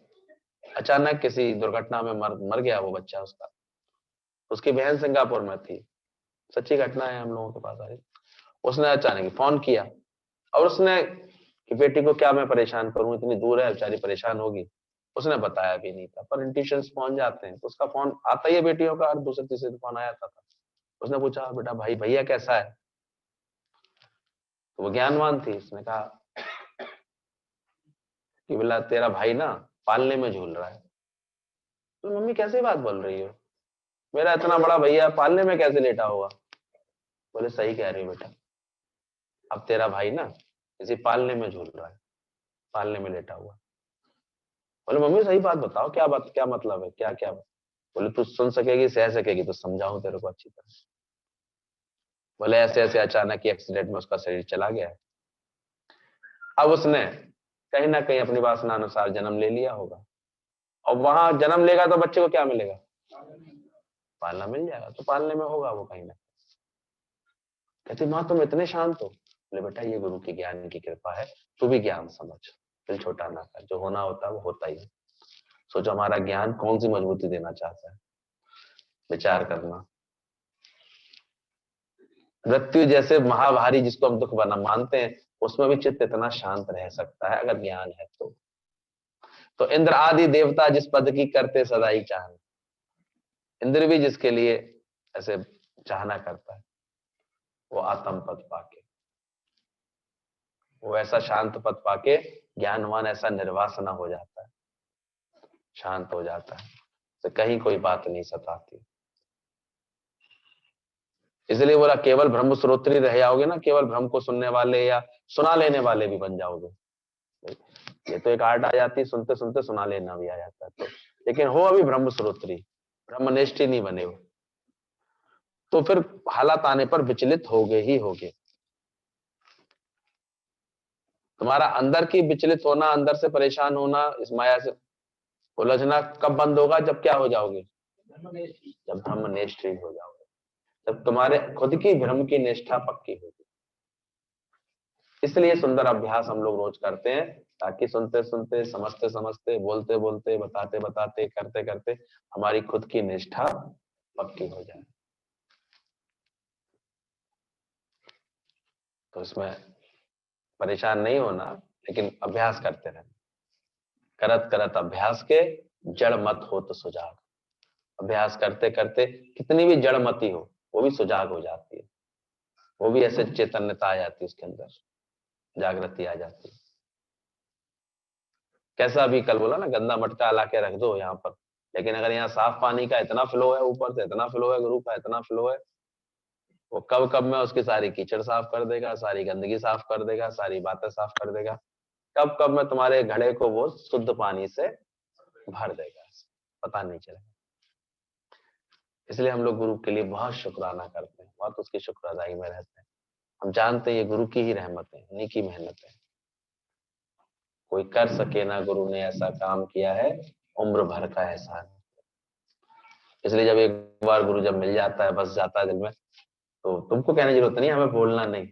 अचानक किसी दुर्घटना में मर गया वो बच्चा उसका। उसकी बहन सिंगापुर में थी, सच्ची घटना है, हम लोगों के पास आई। उसने अचानक फोन किया और उसने कि बेटी को क्या मैं परेशान करूं, इतनी दूर है, बेचारी परेशान होगी। उसने बताया भी नहीं था, पर इंट्यूशंस पहुंच जाते हैं, तो उसका फोन आता ही है बेटियों का, हर दूसरे तीसरे फोन आया था। उसने पूछा, बेटा भाई भैया कैसा है? तो वो ज्ञानवान थी, उसने कहा कि बोला तेरा भाई ना पालने में झूल रहा है। तो मम्मी कैसे बात बोल रही हो, मेरा इतना बड़ा भैया पालने में कैसे लेटा होगा? बोले सही कह रही हो बेटा, अब तेरा भाई ना किसी पालने में झूल रहा है, पालने में लेटा हुआ। बोले मम्मी सही बात बताओ, क्या बात, क्या मतलब है, क्या क्या? बोले तू सुन सकेगी, सह सकेगी तो समझाऊं तेरे को अच्छी तरह। बोले ऐसे ऐसे अचानक एक्सीडेंट में उसका शरीर चला गया है। अब उसने कहीं ना कहीं अपनी वासना अनुसार जन्म ले लिया होगा, और वहां जन्म लेगा तो बच्चे को क्या मिलेगा? पालना मिल जाएगा, तो पालने में होगा वो कहीं ना। कहती माँ तुम इतने शांत हो। बोले बेटा ये गुरु की ज्ञान की कृपा है, तू भी ज्ञान समझ, दिल छोटा ना कर, जो होना होता है वो होता ही है। सोचो हमारा ज्ञान कौन सी मजबूती देना चाहता है, विचार करना। मृत्यु जैसे महाभारी जिसको हम दुख बना मानते हैं, उसमें भी चित्त इतना शांत रह सकता है अगर ज्ञान है तो इंद्र आदि देवता जिस पद की करते सदाई चाहना, इंद्र भी जिसके लिए ऐसे चाहना करता है, वो आत्म पद पाके, वो ऐसा शांत पद पाके ज्ञानवान ऐसा निर्वासना हो जाता है, शांत हो जाता है, तो कहीं कोई बात नहीं सताती। इसलिए बोला केवल ब्रह्म श्रोत्री रह जाओगे ना, केवल ब्रह्म को सुनने वाले या सुना लेने वाले भी बन जाओगे। ये तो एक आर्ट आ जाती है, सुनते सुनते सुना लेना भी आ जाता है, तो लेकिन हो अभी ब्रह्म श्रोत्री, ब्रह्मनिष्ठ ही नहीं बने हो, तो फिर हालात आने पर विचलित होगे ही होगे। तुम्हारा अंदर की विचलित होना, अंदर से परेशान होना, इस माया से उलझना कब बंद होगा? जब क्या हो जाओगे? जब ब्रह्मनिष्ठ हो जाओगे, जब तुम्हारे खुद की ब्रह्म की निष्ठा पक्की होगी। इसलिए सुंदर अभ्यास हम लोग रोज करते हैं, ताकि सुनते सुनते, समझते समझते, बोलते बोलते, बताते बताते, करते करते हमारी खुद की निष्ठा पक्की हो जाए। तो इसमें परेशान नहीं होना, लेकिन अभ्यास करते रहना। करत करत अभ्यास के जड़ मत हो तो सुजाग। अभ्यास करते करते कितनी भी जड़ मती हो, वो भी सुजाग हो जाती है, वो भी ऐसे चैतन्यता आ जाती है, उसके अंदर जागृति आ जाती है। कैसा भी कल बोला ना, गंदा मटका ला के रख दो यहाँ पर, लेकिन अगर यहाँ साफ पानी का इतना फ्लो है, ऊपर से इतना फ्लो है, गुरु का इतना फ्लो है, वो कब कब में उसकी सारी कीचड़ साफ कर देगा, सारी गंदगी साफ कर देगा, सारी बातें साफ कर देगा, कब कब में तुम्हारे घड़े को वो शुद्ध पानी से भर देगा, पता नहीं चलेगा। इसलिए हम लोग गुरु के लिए बहुत शुक्राना करते हैं, बहुत उसकी शुक्र अदाई में रहते हैं। हम जानते हैं ये गुरु की ही रहमत है, उन्हीं की मेहनत है। कोई कर सके ना गुरु ने ऐसा काम किया है, उम्र भर का एहसान। इसलिए जब एक बार गुरु जब मिल जाता है, बस जाता है दिल में, तो तुमको कहने की जरूरत नहीं, हमें बोलना नहीं,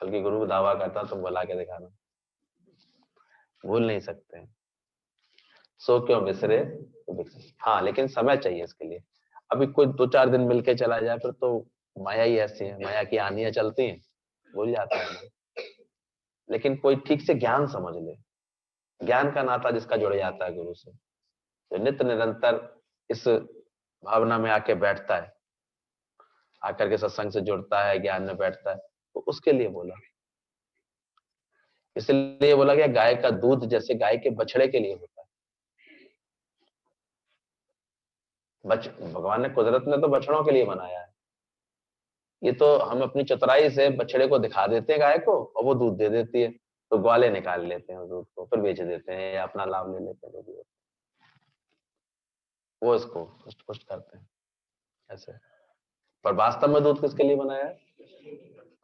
बल्कि गुरु दावा करता तुम बुला के दिखाना, भूल नहीं सकते हैं। सो क्यों बिसरे तो बिसरे। हाँ, लेकिन समय चाहिए इसके लिए। अभी कोई 2-4 दिन मिलके चला जाए फिर तो माया ही ऐसी है, माया की आंधियां चलती हैं, भूल जाता है। लेकिन कोई ठीक से ज्ञान समझ ले, ज्ञान का नाता जिसका जुड़ जाता है गुरु से, तो नित्य निरंतर इस भावना में आके बैठता है, आकर के सत्संग से जुड़ता है, ज्ञान में बैठता है, तो उसके लिए बोला। इसलिए बोला गया गाय का दूध जैसे गाय के बछड़े के लिए होता है। भगवान ने, कुदरत ने तो बछड़ों के लिए बनाया है। ये तो हम अपनी चतुराई से बछड़े को दिखा देते हैं गाय को, और वो दूध दे देती है, तो ग्वाले निकाल लेते हैं उस दूध को, फिर बेच देते हैं या अपना लाभ ले लेते हैं, जो भी वो इसको पुष्ट पुष्ट करते हैं ऐसे। पर वास्तव में दूध किसके लिए बनाया है?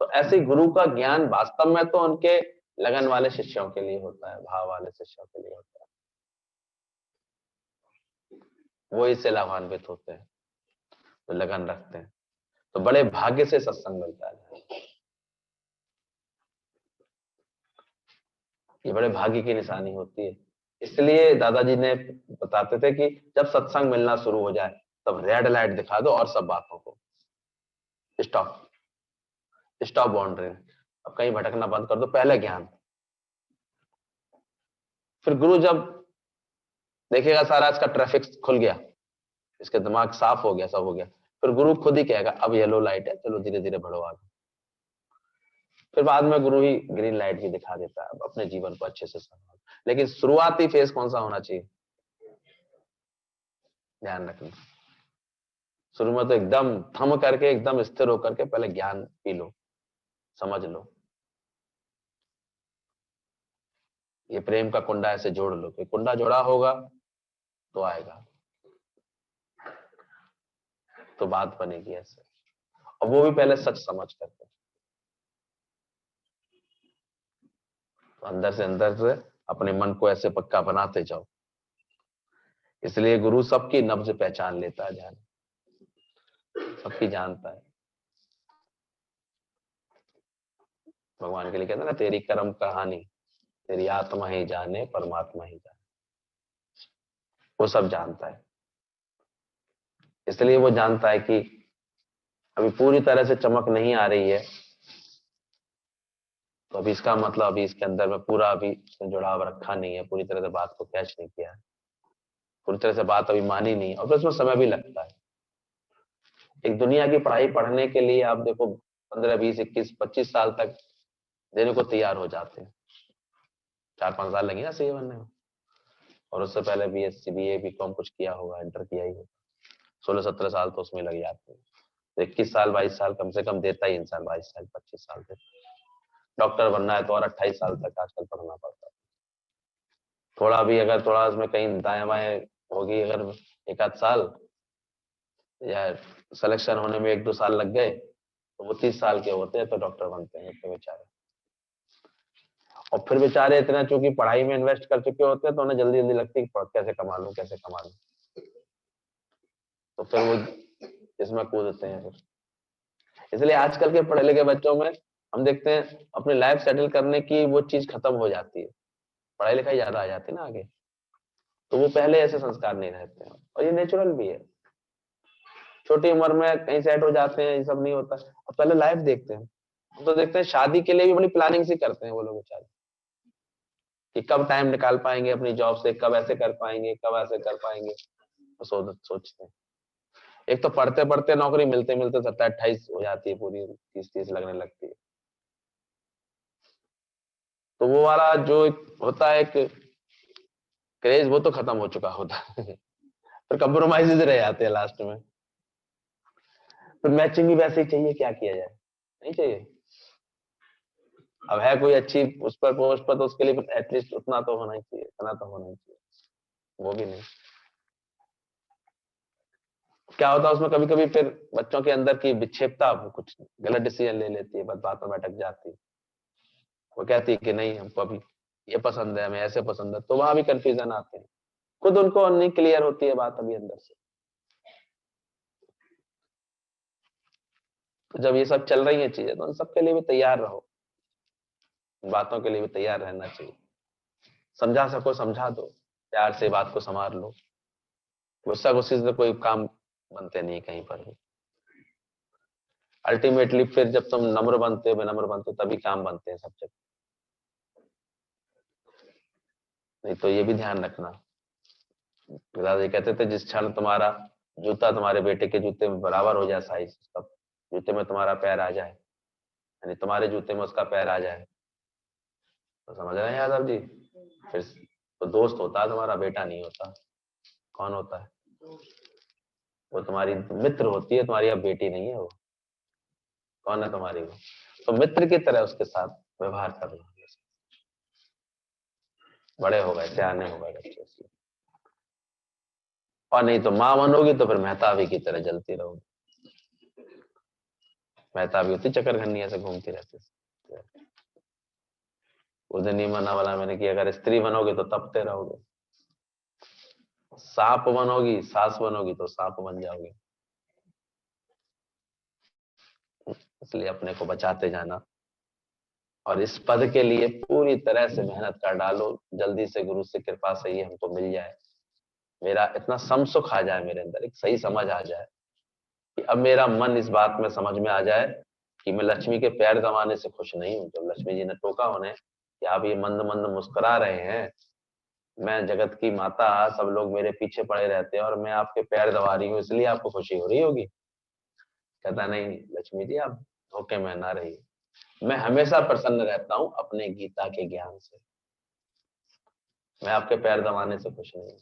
तो ऐसे गुरु का ज्ञान वास्तव में तो उनके लगन वाले शिष्यों के लिए होता है, भाव वाले शिष्यों के लिए होता है, वो इससे लाभान्वित होते हैं, तो लगन रखते हैं, तो बड़े भाग्य से सत्संग मिलता है। ये बड़े भाग्य की निशानी होती है। इसलिए दादाजी ने बताते थे कि जब सत्संग मिलना शुरू हो जाए तब रेड लाइट दिखा दो और सब बातों को स्टॉप स्टॉप बाउंड्री, अब कहीं भटकना बंद कर दो, पहले ज्ञान। फिर गुरु जब देखेगा सारा इसका ट्रैफिक खुल गया, इसके दिमाग साफ हो गया, सब हो गया, फिर गुरु खुद ही कहेगा अब येलो लाइट है, चलो धीरे धीरे बढ़ो आगे। फिर बाद में गुरु ही ग्रीन लाइट भी दिखा देता है, अब अपने जीवन को अच्छे से संभालो। लेकिन शुरुआती फेज कौन सा होना चाहिए? ध्यान रखना, शुरू में तो एकदम थम करके, एकदम स्थिर होकर के पहले ज्ञान पी लो, समझ लो। ये प्रेम का कुंडा ऐसे जोड़ लो, कि कुंडा जोड़ा होगा तो आएगा, तो बात बनेगी ऐसे। और वो भी पहले सच समझ करके, तो अंदर से अपने मन को ऐसे पक्का बनाते जाओ। इसलिए गुरु सबकी नब्ज पहचान लेता है, ध्यान, सबकी जानता है। भगवान के लिए कहते हैं ना, तेरी कर्म कहानी तेरी आत्मा ही जाने, परमात्मा ही जाने, वो सब जानता है। इसलिए वो जानता है कि अभी पूरी तरह से चमक नहीं आ रही है, तो अभी इसका मतलब अभी इसके अंदर में पूरा अभी उसने जुड़ाव रखा नहीं है, पूरी तरह से बात को कैच नहीं किया है, पूरी तरह से बात अभी मानी नहीं है, और फिर उसमें समय भी लगता है। एक दुनिया की पढ़ाई पढ़ने के लिए आप देखो 15, 20, 21, 25 साल तक देने को तैयार हो जाते हैं। 4-5 साल लगे ना सीए बनने में, और उससे पहले बीएससी, बीए, बीकॉम कुछ किया होगा, इंटर किया ही होगा, 16-17 साल तो उसमें लग जाते हैं। 21 साल 22 साल कम से कम देता ही इंसान, 22 साल 25 साल देता। डॉक्टर बनना है तो और 28 साल तक आजकल पढ़ना पड़ता है। थोड़ा भी अगर थोड़ा उसमें कहीं दाएं बाएं होगी, अगर 1-8 साल या सिलेक्शन होने में 1-2 साल लग गए, तो वो 30 साल के होते हैं तो डॉक्टर बनते हैं तो बेचारे। और फिर बेचारे इतना चूंकि पढ़ाई में इन्वेस्ट कर चुके होते हैं, तो उन्हें जल्दी जल्दी लगती है कि कैसे कमा लूं, कैसे कमा लूं, तो फिर वो इसमें कूदते हैं फिर। इसलिए आजकल के पढ़े लिखे बच्चों में हम देखते हैं अपनी लाइफ सेटल करने की वो चीज खत्म हो जाती है, पढ़ाई लिखाई ज्यादा आ जाती है ना आगे, तो वो पहले ऐसे संस्कार नहीं रहते हैं, और ये नेचुरल भी है। छोटी उम्र में कहीं सेट हो जाते हैं, ये सब नहीं होता। और पहले लाइफ देखते हैं, तो देखते हैं शादी के लिए भी बड़ी प्लानिंग से करते हैं वो लोग बेचारे, कि कब टाइम निकाल पाएंगे अपनी जॉब से, कब ऐसे कर पाएंगे, कब ऐसे कर पाएंगे, तो सोचते हैं। एक तो पढ़ते पढ़ते नौकरी मिलते मिलते 27-28 हो जाती है, पूरी 30-30 लगने लगती है, तो वो वाला जो होता है एक क्रेज, वो तो खत्म हो चुका होता है। फिर कंप्रोमाइज रह जाते हैं लास्ट में, फिर मैचिंग भी वैसे ही चाहिए, क्या किया जाए, नहीं चाहिए। अब है कोई अच्छी उस पर पोस्ट पर, तो उसके लिए एटलीस्ट उतना तो होना ही चाहिए, इतना तो होना ही चाहिए, वो भी नहीं। क्या होता है उसमें, कभी कभी फिर बच्चों के अंदर की विक्षेपता कुछ गलत डिसीजन ले लेती है, बस बातों में अटक जाती है। वो कहती है कि नहीं, हमको अभी ये पसंद है हमें, ऐसे पसंद है, तो वहां भी कंफ्यूजन आते हैं, खुद उनको नहीं क्लियर होती है बात अभी अंदर से। तो जब ये सब चल रही है चीजें, तो उन सबके लिए भी तैयार रहो, बातों के लिए भी तैयार रहना चाहिए। समझा सको समझा दो, प्यार से बात को संभाल लो, गुस्सा गुस्से से कोई काम बनते नहीं कहीं पर भी। अल्टीमेटली फिर जब तुम नम्र बनते हो, विनम्र बनते हो, तभी काम बनते हैं सब जगह। नहीं तो ये भी ध्यान रखना, दादाजी कहते थे जिस क्षण तुम्हारा जूता तुम्हारे बेटे के जूते में बराबर हो जाए साइज, तब जूते में तुम्हारा पैर आ जाए, यानी तुम्हारे जूते में उसका पैर आ जाए, तो समझ रहे हैं यादव जी, फिर तो दोस्त होता है तुम्हारा, बेटा नहीं होता। कौन होता है? वो तुम्हारी मित्र होती है तुम्हारी, अब बेटी नहीं है वो। कौन है तुम्हारी वो? तो मित्र की तरह उसके साथ व्यवहार करना, बड़े हो गए, सियाने हो गए बच्चे से। और नहीं तो मां बनोगी तो फिर मेहताबी की तरह जलती रहोगी। मेहताबी होती चक्कर से घूमती रहती। उस दिन नहीं मना वाला मैंने कि अगर स्त्री बनोगे तो तपते रहोगे, सांप बनोगी, सास बनोगी तो सांप बन जाओगे। इसलिए अपने को बचाते जाना, और इस पद के लिए पूरी तरह से मेहनत कर डालो, जल्दी से गुरु से कृपा से ये हमको मिल जाए, मेरा इतना समसुख आ जाए, मेरे अंदर एक सही समझ आ जाए कि अब मेरा मन इस बात में समझ में आ जाए कि मैं लक्ष्मी के पैर दबाने से खुश नहीं हूं। जब लक्ष्मी जी ने टोका उन्हें कि आप ये मंद मंद मुस्कुरा रहे हैं, मैं जगत की माता, सब लोग मेरे पीछे पड़े रहते हैं और मैं आपके पैर दबा रही हूँ, इसलिए आपको खुशी हो रही होगी। कहता नहीं लक्ष्मी जी, आप धोखे में ना रही, मैं हमेशा प्रसन्न रहता हूं अपने गीता के ज्ञान से, मैं आपके पैर दबाने से खुश नहीं हूं।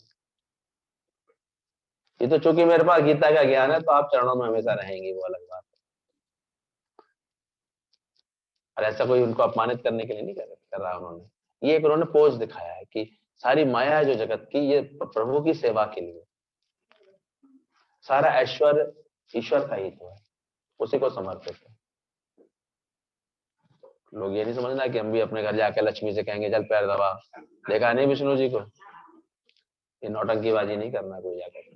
ये तो चूंकि मेरे पास गीता का ज्ञान है तो आप चरणों में हमेशा रहेंगी, वो अलग बात है। और ऐसा कोई उनको अपमानित करने के लिए नहीं कर रहा उन्होंने, ये एक उन्होंने पोज दिखाया है कि सारी माया है जो जगत की, ये प्रभु की सेवा के लिए, सारा ऐश्वर्य ईश्वर का ही तो है, उसी को समर्पित है। लोग ये नहीं समझना कि हम भी अपने घर जाकर लक्ष्मी से कहेंगे चल पैर दबा, देखा नहीं विष्णु जी को, ये नौटंकीबाजी नहीं करना कोई जाकर।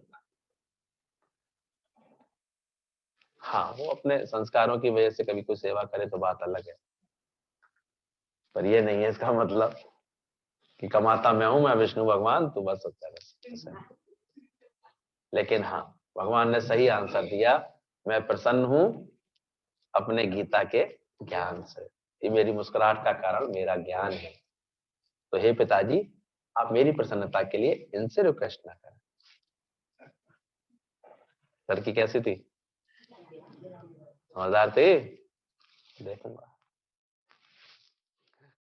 हाँ, वो अपने संस्कारों की वजह से कभी कोई सेवा करे तो बात अलग है, पर ये नहीं है इसका मतलब कि कमाता मैं हूं, मैं विष्णु भगवान, तू बस होता है। लेकिन हाँ, भगवान ने सही आंसर दिया, मैं प्रसन्न हूं अपने गीता के ज्ञान से, ये मेरी मुस्कुराहट का कारण मेरा ज्ञान है। तो हे पिताजी, आप मेरी प्रसन्नता के लिए इनसे रिक्वेस्ट ना करें। लड़की कैसी थी? समझदार थी? देखूंगा।